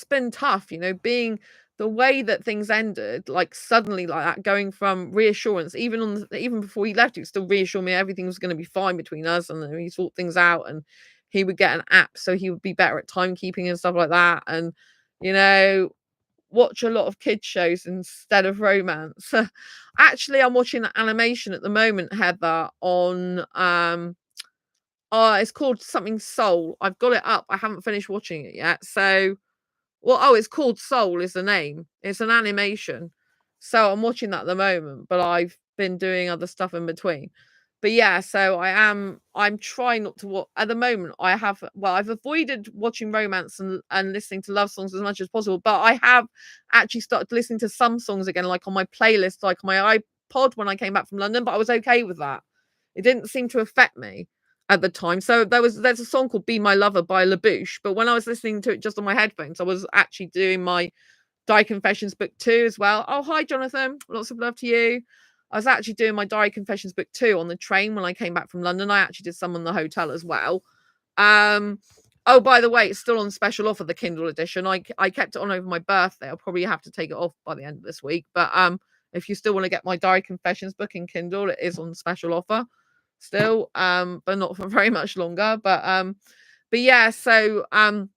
been tough, being the way that things ended, like suddenly like that, going from reassurance, even before he left, he would still reassure me everything was going to be fine between us, and then he sort things out, and he would get an app so he would be better at timekeeping and stuff like that, and you know watch a lot of kids shows instead of romance. Actually, I'm watching an animation at the moment, Heather, on it's called something Soul. I've got it up. I haven't finished watching it yet. So, it's called Soul is the name. It's an animation. So I'm watching that at the moment, but I've been doing other stuff in between. But yeah, so I'm trying not to watch at the moment. I've avoided watching romance and listening to love songs as much as possible, but I have actually started listening to some songs again, like on my playlist, like on my iPod when I came back from London, but I was okay with that. It didn't seem to affect me at the time. So there's a song called Be My Lover by LaBouche, but when I was listening to it just on my headphones, I was actually doing my Diary Confessions book 2 as well. Oh, hi Jonathan, lots of love to you. I was actually doing my Diary Confessions book 2 on the train when I came back from London. I actually did some in the hotel as well. Oh, by the way, it's still on special offer, the Kindle edition. I kept it on over my birthday. I'll probably have to take it off by the end of this week, but if you still want to get my Diary Confessions book in Kindle, it is on special offer still, but not for very much longer. But yeah, so what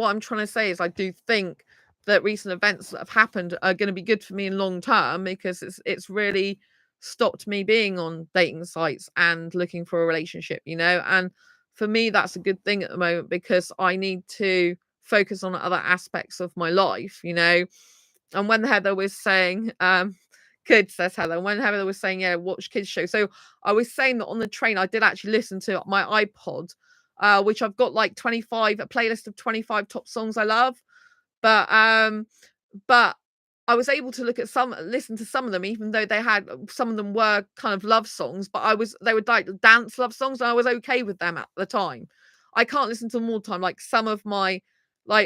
I'm trying to say is I do think that recent events that have happened are going to be good for me in long term, because it's really stopped me being on dating sites and looking for a relationship, and for me that's a good thing at the moment, because I need to focus on other aspects of my life, and when Heather was saying good, says Heather, when Heather was saying, yeah, watch kids show, so I was saying that on the train I did actually listen to my iPod, which I've got like a playlist of 25 top songs I love. But I was able to listen to some of them, even though some of them were kind of love songs, but they were like dance love songs, and I was okay with them at the time. I can't listen to them all the time. Like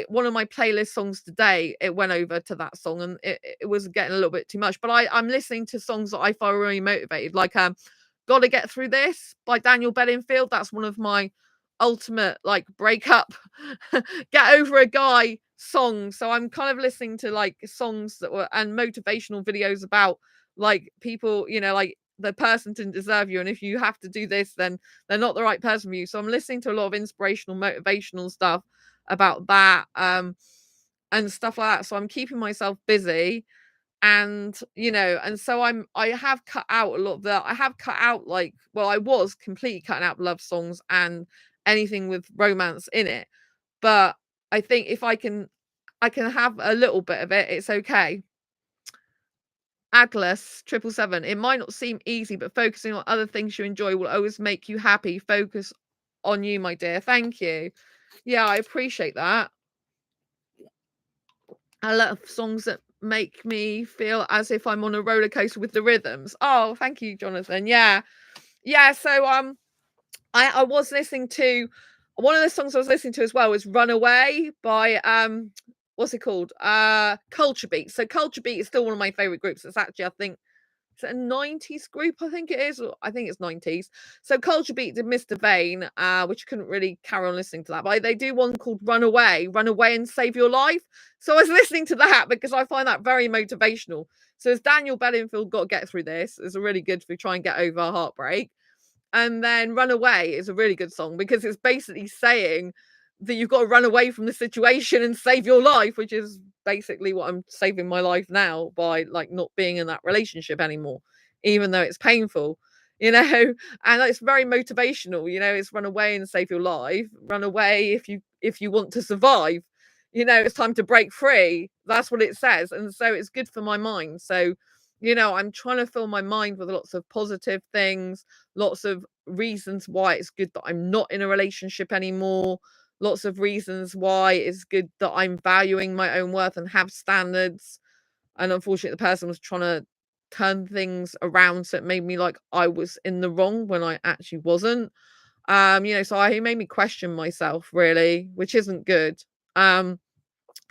one of my playlist songs today, it went over to that song, and it was getting a little bit too much. But I'm listening to songs that I find really motivated, like Gotta Get Through This by Daniel Bedingfield. That's one of my ultimate like breakup get over a guy song. So I'm kind of listening to like songs and motivational videos about like people, like the person didn't deserve you, and if you have to do this, then they're not the right person for you. So I'm listening to a lot of inspirational, motivational stuff about that, and stuff like that. So I'm keeping myself busy, and and so I have cut out a lot of that. I have cut out I was completely cutting out love songs and anything with romance in it, but I think if I can have a little bit of it, it's okay. Aglas 777, it might not seem easy, but focusing on other things you enjoy will always make you happy. Focus on you, my dear. Thank you. Yeah, I appreciate that. I love songs that make me feel as if I'm on a roller coaster with the rhythms. Oh, thank you, Jonathan. Yeah. So I was listening to one of the songs I was listening to as well was Runaway by what's it called? Culture Beat. So Culture Beat is still one of my favorite groups. It's actually, I think, it's a 90s group, I think it is. Or I think it's 90s. So Culture Beat did Mr. Vain, which couldn't really carry on listening to that. But they do one called Run Away and Save Your Life. So I was listening to that because I find that very motivational. So as Daniel Bedingfield got to get through this, it's a really good for try and get over a heartbreak. And then Run Away is a really good song because it's basically saying that you've got to run away from the situation and save your life, which is basically what I'm saving my life now by like not being in that relationship anymore, even though it's painful, you know. And it's very motivational, you know. It's run away and save your life. Run away if you want to survive. You know, it's time to break free. That's what it says. And so it's good for my mind. So, you know, I'm trying to fill my mind with lots of positive things, lots of reasons why it's good that I'm not in a relationship anymore, lots of reasons why it's good that I'm valuing my own worth and have standards. And unfortunately, the person was trying to turn things around, so it made me like I was in the wrong when I actually wasn't. You know, so he made me question myself really, which isn't good.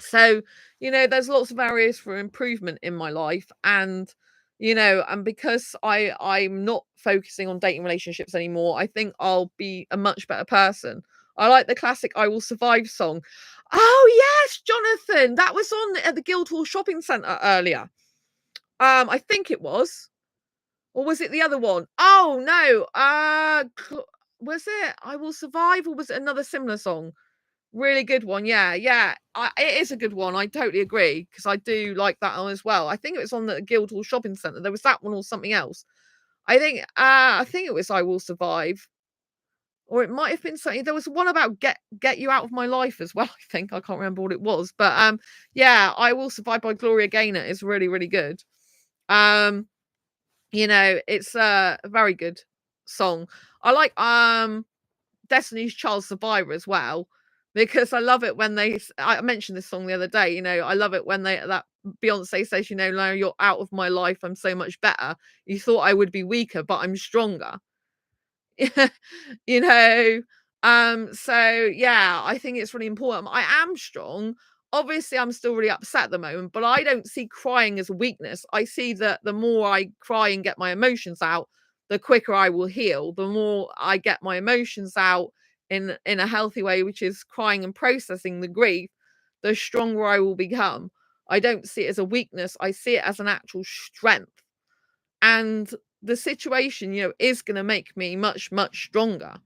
So, you know, there's lots of areas for improvement in my life. And, you know, and because I'm not focusing on dating relationships anymore, I think I'll be a much better person. I like the classic I Will Survive song. Oh yes, Jonathan, that was on at the Guildhall Shopping Centre earlier. I think it was. Or was it the other one? Oh no. Was it I Will Survive, or was it another similar song? Really good one. Yeah, yeah. It is a good one. I totally agree because I do like that one as well. I think it was on the Guildhall Shopping Centre. There was that one or something else. I think it was I Will Survive. Or it might have been something. There was one about get you out of my life as well. I think I can't remember what it was, but yeah, I Will Survive by Gloria Gaynor is really really good. You know, it's a very good song. I like Destiny's Child Survivor as well, because I love it when I mentioned this song the other day, you know, I love it when that Beyonce says, you know, now you're out of my life, I'm so much better. You thought I would be weaker, but I'm stronger. You know, so yeah, I think it's really important. I am strong. Obviously, I'm still really upset at the moment, but I don't see crying as a weakness. I see that the more I cry and get my emotions out, the quicker I will heal. The more I get my emotions out in a healthy way, which is crying and processing the grief, the stronger I will become. I don't see it as a weakness. I see it as an actual strength. And the situation, you know, is going to make me much, much stronger.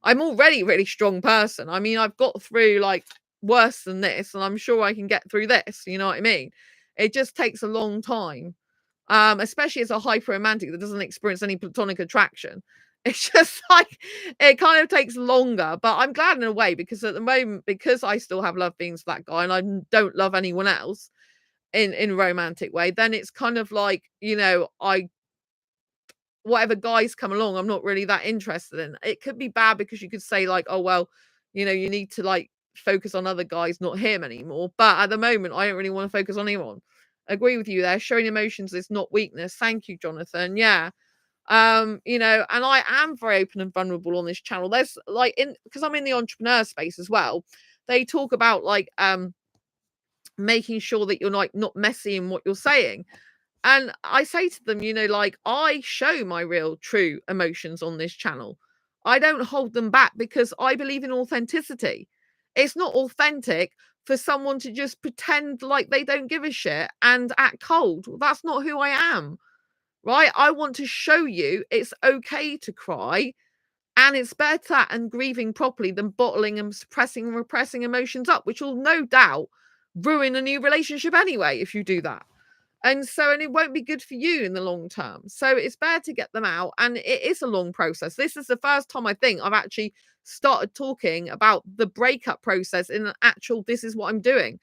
I'm already a really strong person. I mean, I've got through like worse than this, and I'm sure I can get through this. You know what I mean? It just takes a long time, especially as a hyper romantic that doesn't experience any platonic attraction. It's just like it kind of takes longer, but I'm glad in a way because at the moment, because I still have love feelings for that guy and I don't love anyone else in a romantic way, then it's kind of like, you know, whatever guys come along, I'm not really that interested in. It could be bad because you could say like, oh well, you know, you need to like focus on other guys, not him anymore. But at the moment, I don't really want to focus on anyone. Agree with you there. Showing emotions is not weakness. Thank you, Jonathan. Yeah. You know, and I am very open and vulnerable on this channel. There's like because I'm in the entrepreneur space as well. They talk about like making sure that you're like not messy in what you're saying. And I say to them, you know, like I show my real true emotions on this channel. I don't hold them back because I believe in authenticity. It's not authentic for someone to just pretend like they don't give a shit and act cold. That's not who I am, right? I want to show you it's okay to cry and it's better and grieving properly than bottling and suppressing and repressing emotions up, which will no doubt ruin a new relationship anyway if you do that. And so, and it won't be good for you in the long term. So it's better to get them out. And it is a long process. This is the first time I think I've actually started talking about the breakup process in an actual, this is what I'm doing.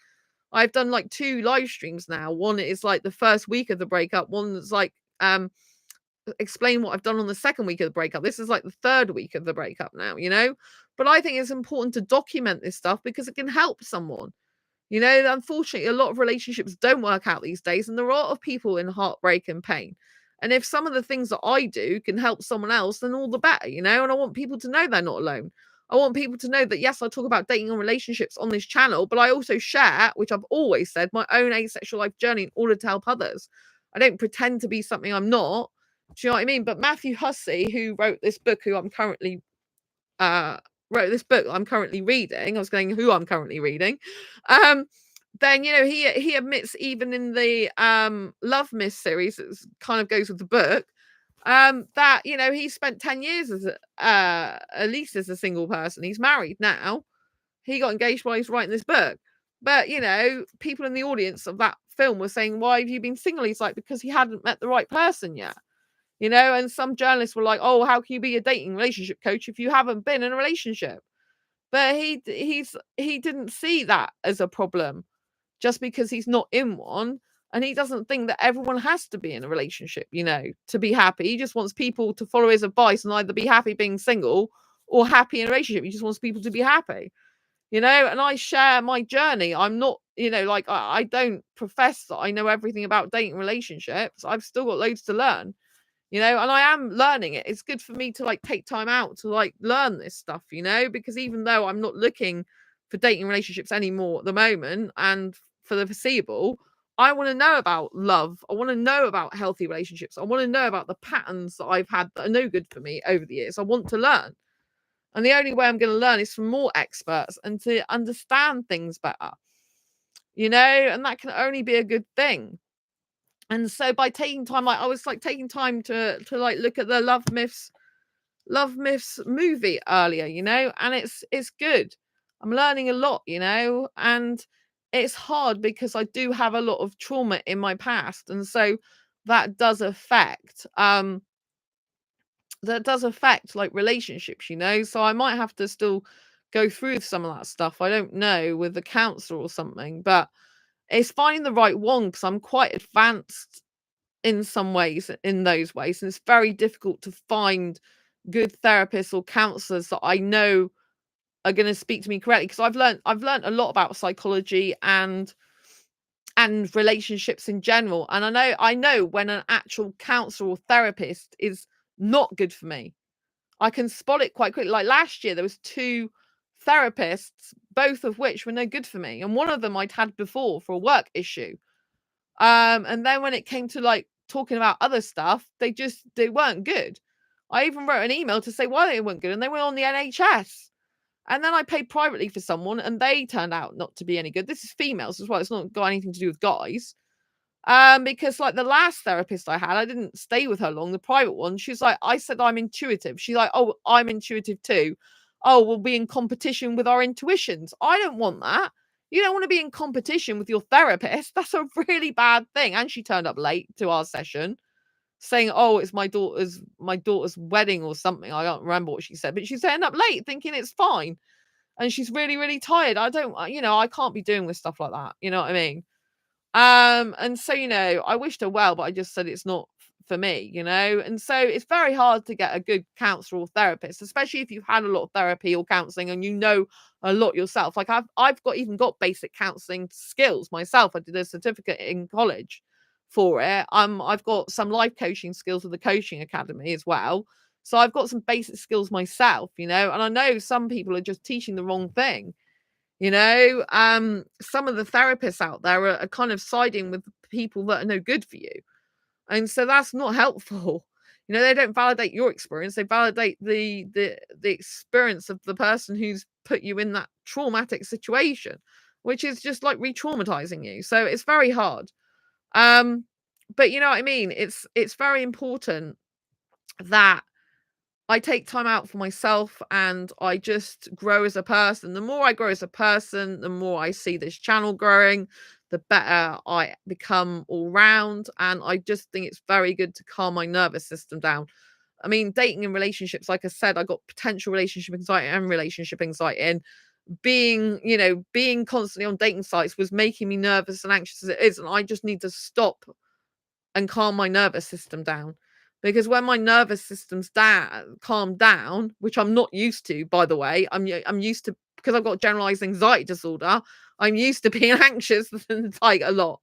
I've done like 2 live streams now. One is like the first week of the breakup. One's like, explain what I've done on the second week of the breakup. This is like the 3rd week of the breakup now, you know? But I think it's important to document this stuff because it can help someone. You know, unfortunately, a lot of relationships don't work out these days, and there are a lot of people in heartbreak and pain. And if some of the things that I do can help someone else, then all the better, you know. And I want people to know they're not alone. I want people to know that, yes, I talk about dating and relationships on this channel, but I also share, which I've always said, my own asexual life journey in order to help others. I don't pretend to be something I'm not. Do you know what I mean? But Matthew Hussey, who wrote this book, who I'm currently wrote this book I'm currently reading, I was going who I'm currently reading, then he admits, even in the Love Myth series, that kind of goes with the book, that he spent 10 years as at least as a single person. He's married now. He got engaged while he's writing this book. But people in the audience of that film were saying, why have you been single? He's like, because he hadn't met the right person yet. And some journalists were like, oh, how can you be a dating relationship coach if you haven't been in a relationship? But he didn't see that as a problem just because he's not in one. And he doesn't think that everyone has to be in a relationship, to be happy. He just wants people to follow his advice and either be happy being single or happy in a relationship. He just wants people to be happy, and I share my journey. I'm not, like, I don't profess that I know everything about dating relationships. I've still got loads to learn, and I am learning it. It's good for me to like take time out to like learn this stuff, because even though I'm not looking for dating relationships anymore at the moment and for the foreseeable, I want to know about love. I want to know about healthy relationships. I want to know about the patterns that I've had that are no good for me over the years. I want to learn. And the only way I'm going to learn is from more experts and to understand things better, and that can only be a good thing. And so by taking time, I was like taking time to like look at the Love Myths movie earlier, and it's good. I'm learning a lot, and it's hard because I do have a lot of trauma in my past, and so that does affect like relationships, so I might have to still go through some of that stuff. I don't know, with the counselor or something, but it's finding the right one, because I'm quite advanced in some ways, in those ways, and it's very difficult to find good therapists or counselors that I know are going to speak to me correctly, because I've learned a lot about psychology and relationships in general, and I know when an actual counselor or therapist is not good for me. I can spot it quite quickly. Like last year, there was 2 therapists, both of which were no good for me, and one of them I'd had before for a work issue. And then when it came to like talking about other stuff, they weren't good. I even wrote an email to say why they weren't good, and they were on the NHS. And then I paid privately for someone, and they turned out not to be any good. This is females as well. It's not got anything to do with guys. Because like the last therapist I had, I didn't stay with her long. The private one, she's like, I said I'm intuitive. She's like, oh, I'm intuitive too. Oh, we'll be in competition with our intuitions. I don't want that. You don't want to be in competition with your therapist. That's a really bad thing. And she turned up late to our session, saying, oh, it's my daughter's wedding or something. I don't remember what she said, but she turned up late thinking it's fine. And she's really, really tired. I can't be doing with stuff like that. You know what I mean? And so, I wished her well, but I just said it's not for me, and so it's very hard to get a good counselor or therapist, especially if you've had a lot of therapy or counseling and a lot yourself. Like I've got basic counseling skills myself. I did a certificate in college for it. I've got some life coaching skills with the coaching academy as well. So I've got some basic skills myself, and I know some people are just teaching the wrong thing. Some of the therapists out there are kind of siding with people that are no good for you. And so that's not helpful. They don't validate your experience. They validate the experience of the person who's put you in that traumatic situation, which is just like re-traumatizing you. So it's very hard. But you know what I mean? It's very important that I take time out for myself and I just grow as a person. The more I grow as a person, the more I see this channel growing, the better I become all round. And I just think it's very good to calm my nervous system down. I mean, dating and relationships, like I said, I got potential relationship anxiety and relationship anxiety. And being constantly on dating sites was making me nervous and anxious as it is. And I just need to stop and calm my nervous system down. Because when my nervous system's calmed down, which I'm not used to, by the way, I'm used to, because I've got generalized anxiety disorder, I'm used to being anxious like a lot.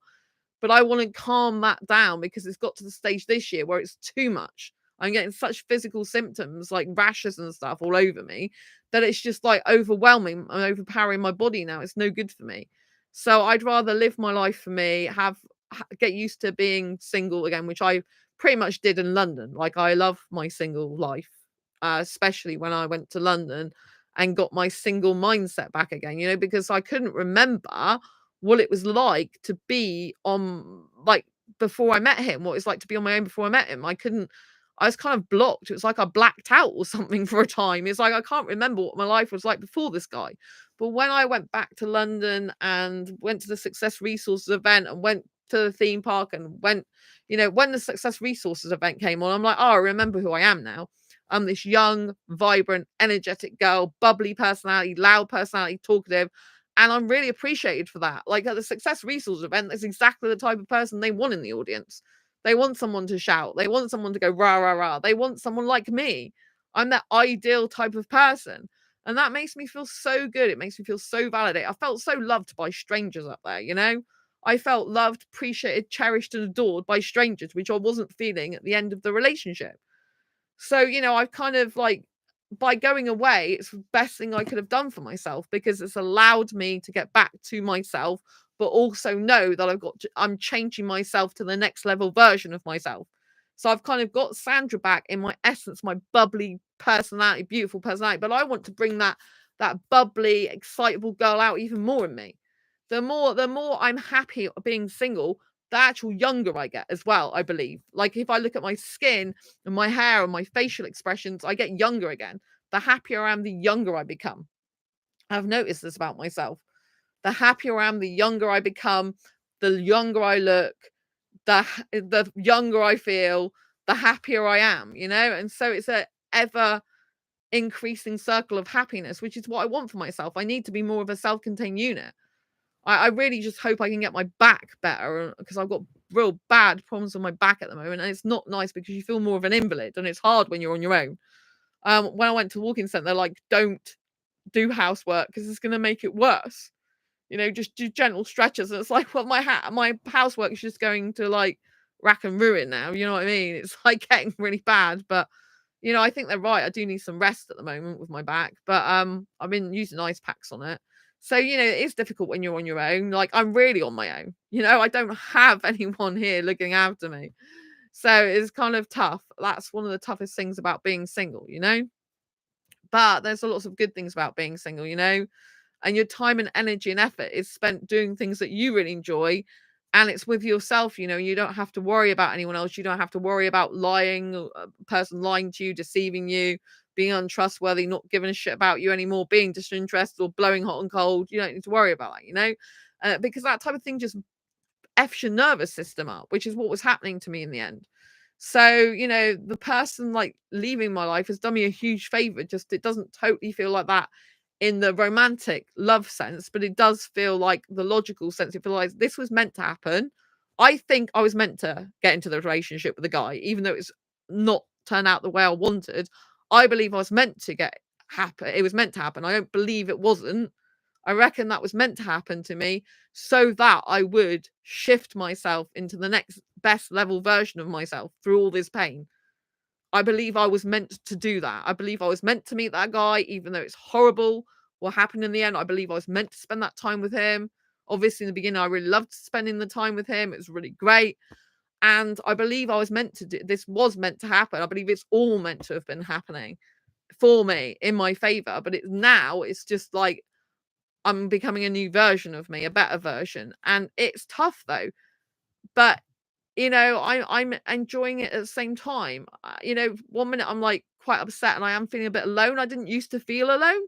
But I want to calm that down because it's got to the stage this year where it's too much. I'm getting such physical symptoms like rashes and stuff all over me that it's just like overwhelming and overpowering my body now. It's no good for me. So I'd rather live my life for me, get used to being single again, which I pretty much did in London. Like, I love my single life, especially when I went to London and got my single mindset back again, because I couldn't remember what it was like to be on, like, before I met him, what it's like to be on my own before I met him. I was kind of blocked. It was like I blacked out or something for a time. It's like I can't remember what my life was like before this guy. But when I went back to London and went to the Success Resources event and went to the theme park and went, when the Success Resources event came on, I'm like, oh, I remember who I am now. I'm this young, vibrant, energetic girl, bubbly personality, loud personality, talkative. And I'm really appreciated for that. Like, at the Success Resources event, that's exactly the type of person they want in the audience. They want someone to shout. They want someone to go rah, rah, rah. They want someone like me. I'm that ideal type of person. And that makes me feel so good. It makes me feel so validated. I felt so loved by strangers up there. I felt loved, appreciated, cherished, and adored by strangers, which I wasn't feeling at the end of the relationship. So, I've kind of like, by going away, it's the best thing I could have done for myself, because it's allowed me to get back to myself, but also know that I'm changing myself to the next level version of myself. So I've kind of got Sandra back in my essence, my bubbly personality, beautiful personality, but I want to bring that bubbly, excitable girl out even more in me. The more I'm happy being single, the actual younger I get as well, I believe. Like, if I look at my skin and my hair and my facial expressions, I get younger again. The happier I am, the younger I become. I've noticed this about myself. The happier I am, the younger I become, the younger I look, the younger I feel, the happier I am. And so it's a ever increasing circle of happiness, which is what I want for myself. I need to be more of a self-contained unit. I really just hope I can get my back better, because I've got real bad problems with my back at the moment, and it's not nice because you feel more of an invalid, and it's hard when you're on your own. When I went to walking centre, they're like, don't do housework because it's going to make it worse. Just do gentle stretches. And it's like, well, my housework is just going to like rack and ruin now. You know what I mean? It's like getting really bad, but I think they're right. I do need some rest at the moment with my back, but I've been using ice packs on it. So, it is difficult when you're on your own. Like, I'm really on my own. I don't have anyone here looking after me. So it's kind of tough. That's one of the toughest things about being single. But there's lots of good things about being single. And your time and energy and effort is spent doing things that you really enjoy, and it's with yourself. You don't have to worry about anyone else. You don't have to worry about lying, a person lying to you, deceiving you, being untrustworthy, not giving a shit about you anymore, being disinterested or blowing hot and cold. You don't need to worry about that. Because that type of thing just f's your nervous system up, which is what was happening to me in the end. So, the person like leaving my life has done me a huge favor. Just, it doesn't totally feel like that in the romantic love sense, but it does feel like the logical sense. It feels like this was meant to happen. I think I was meant to get into the relationship with a guy, even though it's not turned out the way I wanted. I believe I was meant to get happen. It was meant to happen. I don't believe it wasn't. I reckon that was meant to happen to me so that I would shift myself into the next best level version of myself through all this pain. I believe I was meant to do that. I believe I was meant to meet that guy, even though it's horrible what happened in the end. I believe I was meant to spend that time with him. Obviously, in the beginning, I really loved spending the time with him. It was really great. And I believe I was meant to do this, was meant to happen. I believe it's all meant to have been happening for me in my favor. But it's just like I'm becoming a new version of me, a better version. And it's tough though. But I'm enjoying it at the same time. One minute I'm like quite upset and I am feeling a bit alone. I didn't used to feel alone.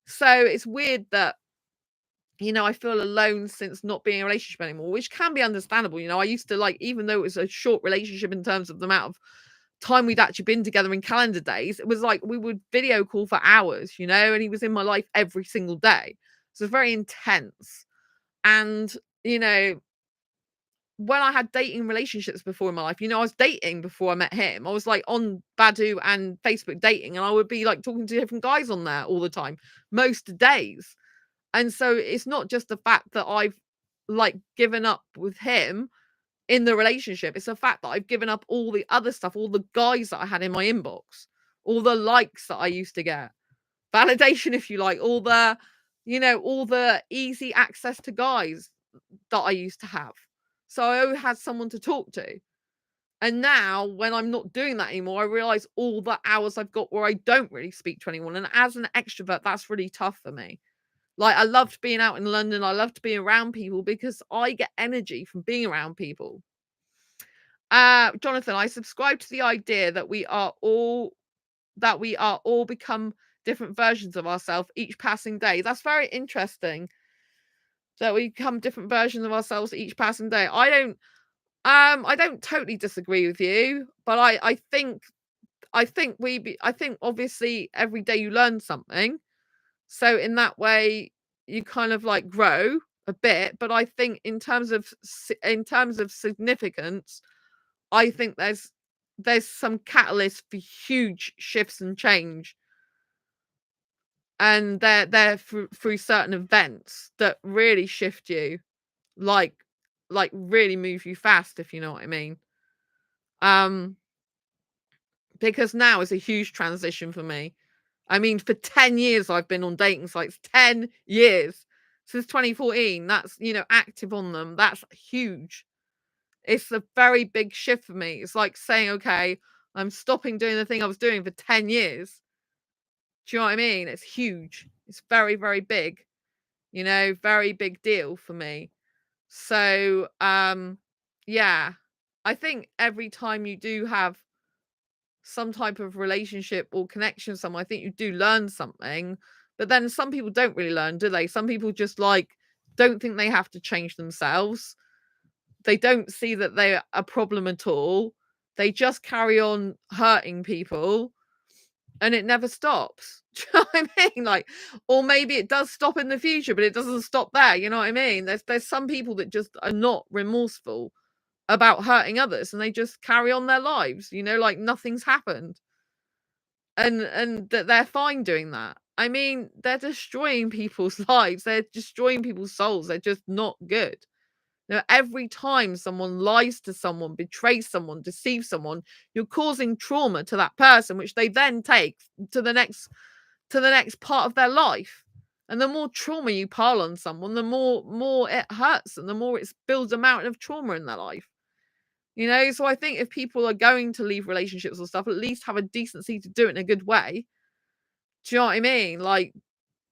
So it's weird that, I feel alone since not being in a relationship anymore, which can be understandable. I used to, like, even though it was a short relationship in terms of the amount of time we'd actually been together in calendar days, it was like we would video call for hours, and he was in my life every single day. So it's very intense. And, when I had dating relationships before in my life, I was dating before I met him. I was like on Badoo and Facebook dating, and I would be like talking to different guys on there all the time, most days. And so it's not just the fact that I've like given up with him in the relationship. It's the fact that I've given up all the other stuff, all the guys that I had in my inbox, all the likes that I used to get, validation, if you like, all the, all the easy access to guys that I used to have. So I always had someone to talk to. And now, when I'm not doing that anymore, I realize all the hours I've got where I don't really speak to anyone. And as an extrovert, that's really tough for me. Like, I loved being out in London. I loved being around people because I get energy from being around people. Jonathan, I subscribe to the idea that we are all become different versions of ourselves each passing day. That's very interesting. That we become different versions of ourselves each passing day. I don't totally disagree with you, but I think obviously every day you learn something. So in that way you kind of like grow a bit, but I think in terms of significance, I think there's some catalyst for huge shifts and change. And they're through certain events that really shift you, like really move you fast, if you know what I mean. Because now is a huge transition for me. I mean, for 10 years I've been on dating sites. 10 years since 2014. That's, active on them. That's huge. It's a very big shift for me. It's like saying, okay, I'm stopping doing the thing I was doing for 10 years. Do you know what I mean? It's huge. It's very, very big. Very big deal for me. So, yeah, I think every time you do have some type of relationship or connection with someone, I think you do learn something. But then some people don't really learn, do they? Some people just don't think they have to change themselves. They don't see that they're a problem at all. They just carry on hurting people and it never stops. Do you know what I mean? Or maybe it does stop in the future, but it doesn't stop there. You know what I mean? There's some people that just are not remorseful about hurting others and they just carry on their lives, like nothing's happened. And that they're fine doing that. I mean, they're destroying people's lives. They're destroying people's souls. They're just not good. Every time someone lies to someone, betrays someone, deceives someone, you're causing trauma to that person, which they then take to the next part of their life. And the more trauma you pile on someone, the more it hurts and the more it builds a mountain of trauma in their life. So I think if people are going to leave relationships or stuff, at least have a decency to do it in a good way. Do you know what I mean? Like,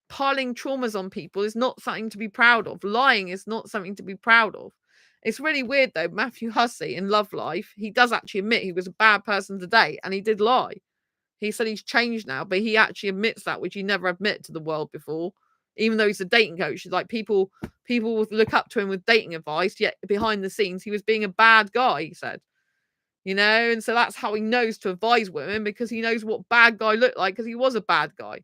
piling traumas on people is not something to be proud of. Lying is not something to be proud of. It's really weird though. Matthew Hussey in Love Life, he does actually admit he was a bad person to date and he did lie. He said he's changed now, but he actually admits that, which he never admitted to the world before. Even though he's a dating coach, like people look up to him with dating advice, yet behind the scenes he was being a bad guy, he said. And so that's how he knows to advise women, because he knows what bad guy looked like, because he was a bad guy.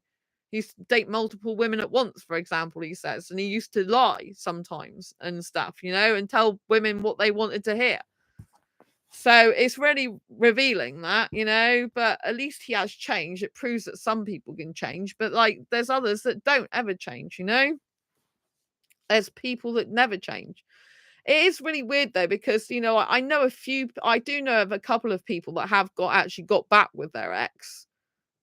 He used to date multiple women at once, for example, he says, and he used to lie sometimes and stuff, and tell women what they wanted to hear. So it's really revealing that, but at least he has changed. It proves that some people can change, but there's others that don't ever change, There's people that never change. It is really weird though, because, I do know of a couple of people that have actually got back with their ex.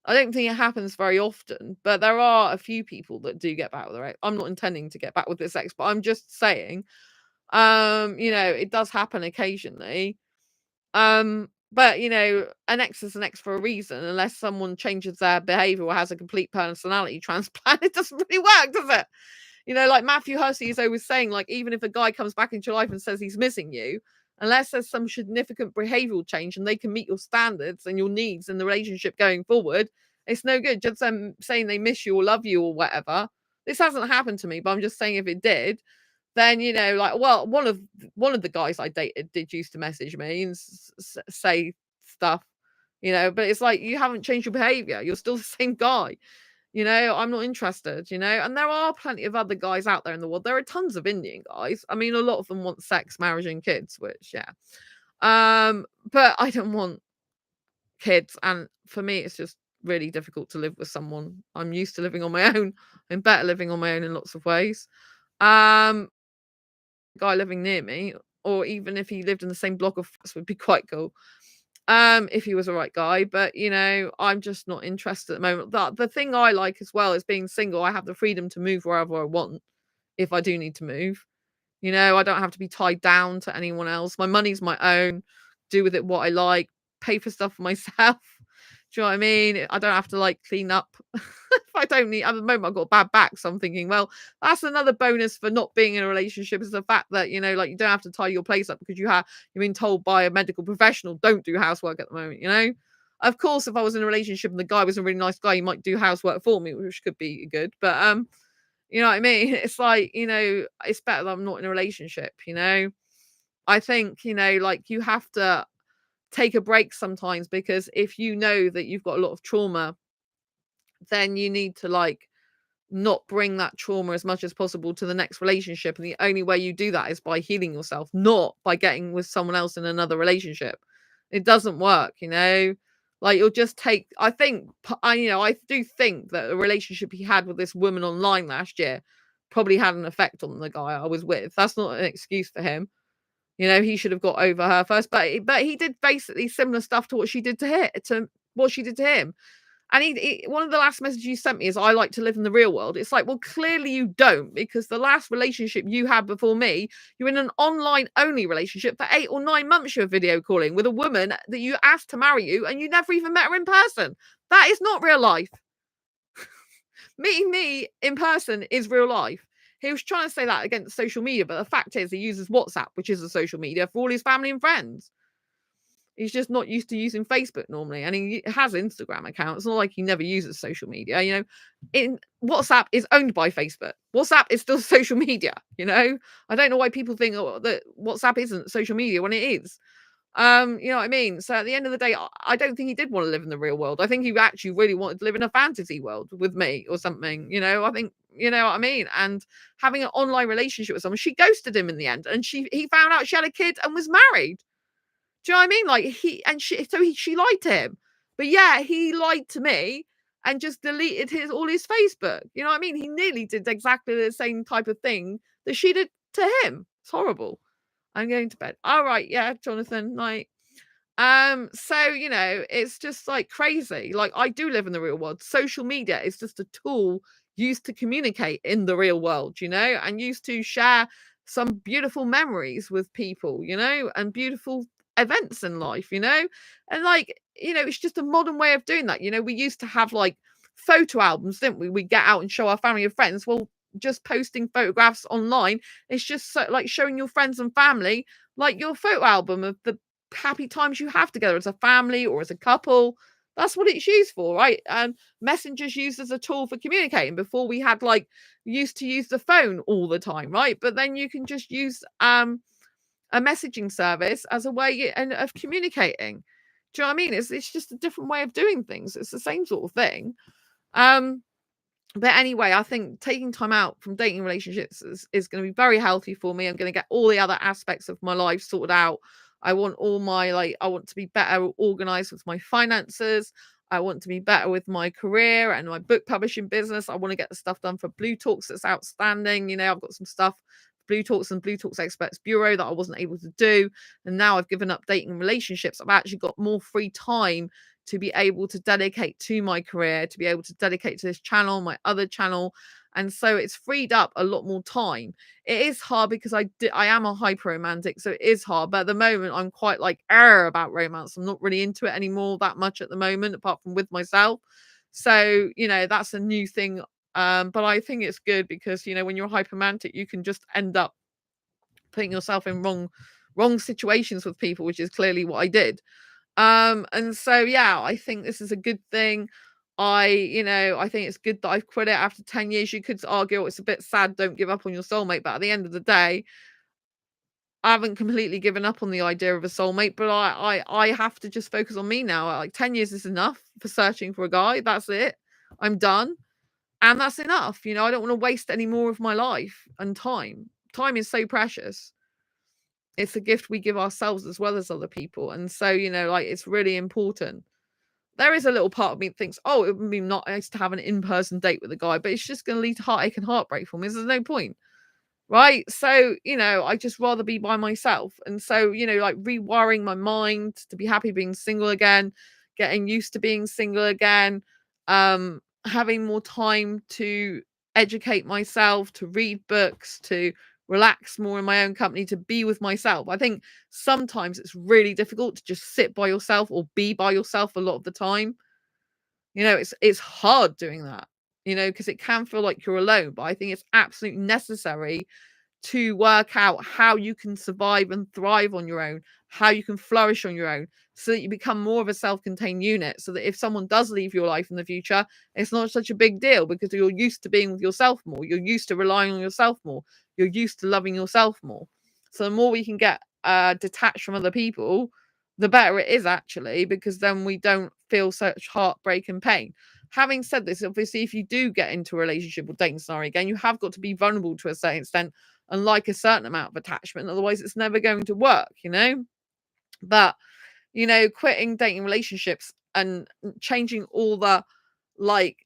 I don't think it happens very often, but there are a few people that do get back with their ex. I'm not intending to get back with this ex, but I'm just saying, it does happen occasionally. But an ex is an ex for a reason, unless someone changes their behavior or has a complete personality transplant. It doesn't really work, does it? Like Matthew Hussey is always saying, even if a guy comes back into your life and says he's missing you, unless there's some significant behavioral change and they can meet your standards and your needs in the relationship going forward, it's no good. Just saying they miss you or love you or whatever. This hasn't happened to me, but I'm just saying if it did, then one of the guys I dated did used to message me and say stuff, but it's like, you haven't changed your behavior. You're still the same guy. I'm not interested, and there are plenty of other guys out there in the world. There are tons of Indian guys. I mean, a lot of them want sex, marriage, and kids, which, yeah. But I don't want kids. And for me, it's just really difficult to live with someone. I'm used to living on my own. I'm better living on my own in lots of ways. Guy living near me, or even if he lived in the same block of flats, would be quite cool. if he was the right guy, but I'm just not interested at the moment. The thing I like as well is being single. I have the freedom to move wherever I want if I do need to move. I don't have to be tied down to anyone else. My money's my own. Do with it what I like. Pay for stuff for myself. Do you know what I mean? I don't have to like clean up if I don't need. At the moment, I've got a bad back, so I'm thinking, well, that's another bonus for not being in a relationship is the fact that like you don't have to tie your place up because you've been told by a medical professional don't do housework at the moment. Of course, if I was in a relationship and the guy was a really nice guy, he might do housework for me, which could be good. But you know what I mean? It's like, it's better that I'm not in a relationship. I think, like you have to take a break sometimes because if you know that you've got a lot of trauma, then you need to like not bring that trauma as much as possible to the next relationship. And the only way you do that is by healing yourself, not by getting with someone else in another relationship. It doesn't work. Like you'll just take, I think, I do think that the relationship he had with this woman online last year probably had an effect on the guy I was with. That's not an excuse for him. He should have got over her first, but he did basically similar stuff to what she did to him. And one of the last messages you sent me is, I like to live in the real world. It's like, well, clearly you don't, because the last relationship you had before me, you're in an online only relationship for 8 or 9 months. You're video calling with a woman that you asked to marry you and you never even met her in person. That is not real life. Meeting me in person is real life. He was trying to say that against social media, but the fact is he uses WhatsApp, which is a social media, for all his family and friends. He's just not used to using Facebook normally, and he has Instagram accounts. It's not like he never uses social media. In WhatsApp is owned by Facebook. WhatsApp is still social media. I don't know why people think that WhatsApp isn't social media when it is. You know what I mean? So at the end of the day, I don't think he did want to live in the real world. I think he actually really wanted to live in a fantasy world with me or something. I think, you know what I mean? And having an online relationship with someone, she ghosted him in the end, and he found out she had a kid and was married. Do you know what I mean? Like she lied to him, but yeah, he lied to me and just deleted all his Facebook. You know what I mean? He nearly did exactly the same type of thing that she did to him. It's horrible. I'm going to bed. All right, yeah, Jonathan, night. So it's just like crazy. Like I do live in the real world. Social media is just a tool used to communicate in the real world, and used to share some beautiful memories with people, and beautiful events in life, and like, it's just a modern way of doing that. We used to have like photo albums, didn't we? We get out and show our family and friends. Well, just posting photographs online, it's just like showing your friends and family like your photo album of the happy times you have together as a family or as a couple. That's what it's used for, right? And Messenger's used as a tool for communicating. Before we had used to use the phone all the time, right? But then you can just use a messaging service as a way of communicating. Do you know what I mean? It's just a different way of doing things. It's the same sort of thing. But anyway, I think taking time out from dating relationships is going to be very healthy for me. I'm going to get all the other aspects of my life sorted out. I want I want to be better organized with my finances. I want to be better with my career and my book publishing business. I want to get the stuff done for Blue Talks that's outstanding. I've got some stuff, Blue Talks and Blue Talks Experts Bureau, that I wasn't able to do. And now I've given up dating relationships. I've actually got more free time to be able to dedicate to my career, to be able to dedicate to this channel, my other channel. And so it's freed up a lot more time. It is hard because I am a hyper romantic, so it is hard. But at the moment, I'm quite about romance. I'm not really into it anymore that much at the moment, apart from with myself. So, that's a new thing. But I think it's good because, when you're hyper romantic, you can just end up putting yourself in wrong situations with people, which is clearly what I did. And so yeah, I think this is a good thing. I think it's good that I've quit it after 10 years. You could argue it's a bit sad, don't give up on your soulmate, but at the end of the day, I haven't completely given up on the idea of a soulmate, but I have to just focus on me now. Like 10 years is enough for searching for a guy. That's it. I'm done. And that's enough. I don't want to waste any more of my life and time. Time is so precious. It's a gift we give ourselves as well as other people. And so, it's really important. There is a little part of me that thinks, oh, it would be nice to have an in-person date with a guy, but it's just going to lead to heartache and heartbreak for me. There's no point. right? So, I just rather be by myself. And so, like rewiring my mind to be happy being single again, getting used to being single again, having more time to educate myself, to read books, to relax more in my own company, to be with myself. I think sometimes it's really difficult to just sit by yourself or be by yourself a lot of the time. It's hard doing that, because it can feel like you're alone, but I think it's absolutely necessary to work out how you can survive and thrive on your own, how you can flourish on your own, so that you become more of a self-contained unit, so that if someone does leave your life in the future, it's not such a big deal because you're used to being with yourself more. You're used to relying on yourself more. You're used to loving yourself more. So the more we can get detached from other people, the better it is actually, because then we don't feel such heartbreak and pain. Having said this, obviously, if you do get into a relationship or dating scenario again, you have got to be vulnerable to a certain extent and like a certain amount of attachment. Otherwise, it's never going to work. But, quitting dating relationships and changing like,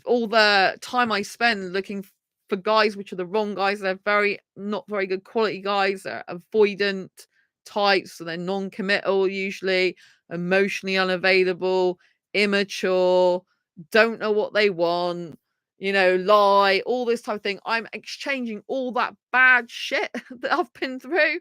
all the time I spend looking for guys, which are the wrong guys. They're not very good quality guys. They're avoidant types. So they're non-committal, usually emotionally unavailable, immature, don't know what they want, lie, all this type of thing. I'm exchanging all that bad shit that I've been through,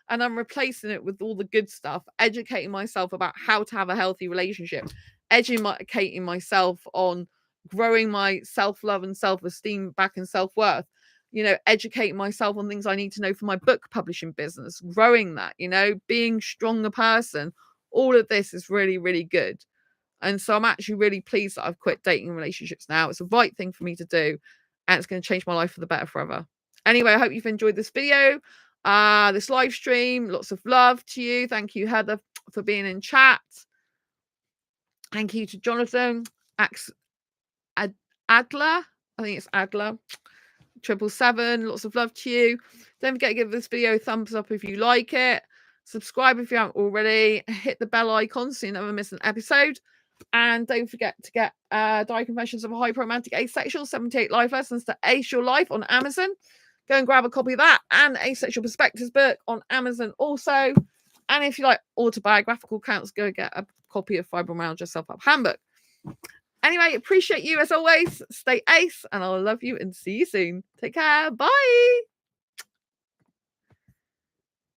and I'm replacing it with all the good stuff, educating myself about how to have a healthy relationship, educating myself on growing my self-love and self-esteem back and self-worth, educating myself on things I need to know for my book publishing business, growing that, being stronger person. All of this is really, really good. And so I'm actually really pleased that I've quit dating relationships now. It's the right thing for me to do, and it's going to change my life for the better forever. Anyway, I hope you've enjoyed this video, this live stream. Lots of love to you. Thank you, Heather, for being in chat. Thank you to Jonathan, Adler. I think it's Adler. 777. Lots of love to you. Don't forget to give this video a thumbs up if you like it. Subscribe if you haven't already. Hit the bell icon so you never miss an episode. And don't forget to get Diary Confessions of a Hyper-Romantic Asexual, 78 Life Lessons to Ace Your Life on Amazon. Go and grab a copy of that, and Asexual Perspectives book on Amazon also. And if you like autobiographical counts, go get a copy of Fibromyalgia Self-Help Handbook. Anyway, appreciate you as always. Stay ace, and I'll love you and see you soon. Take care. Bye.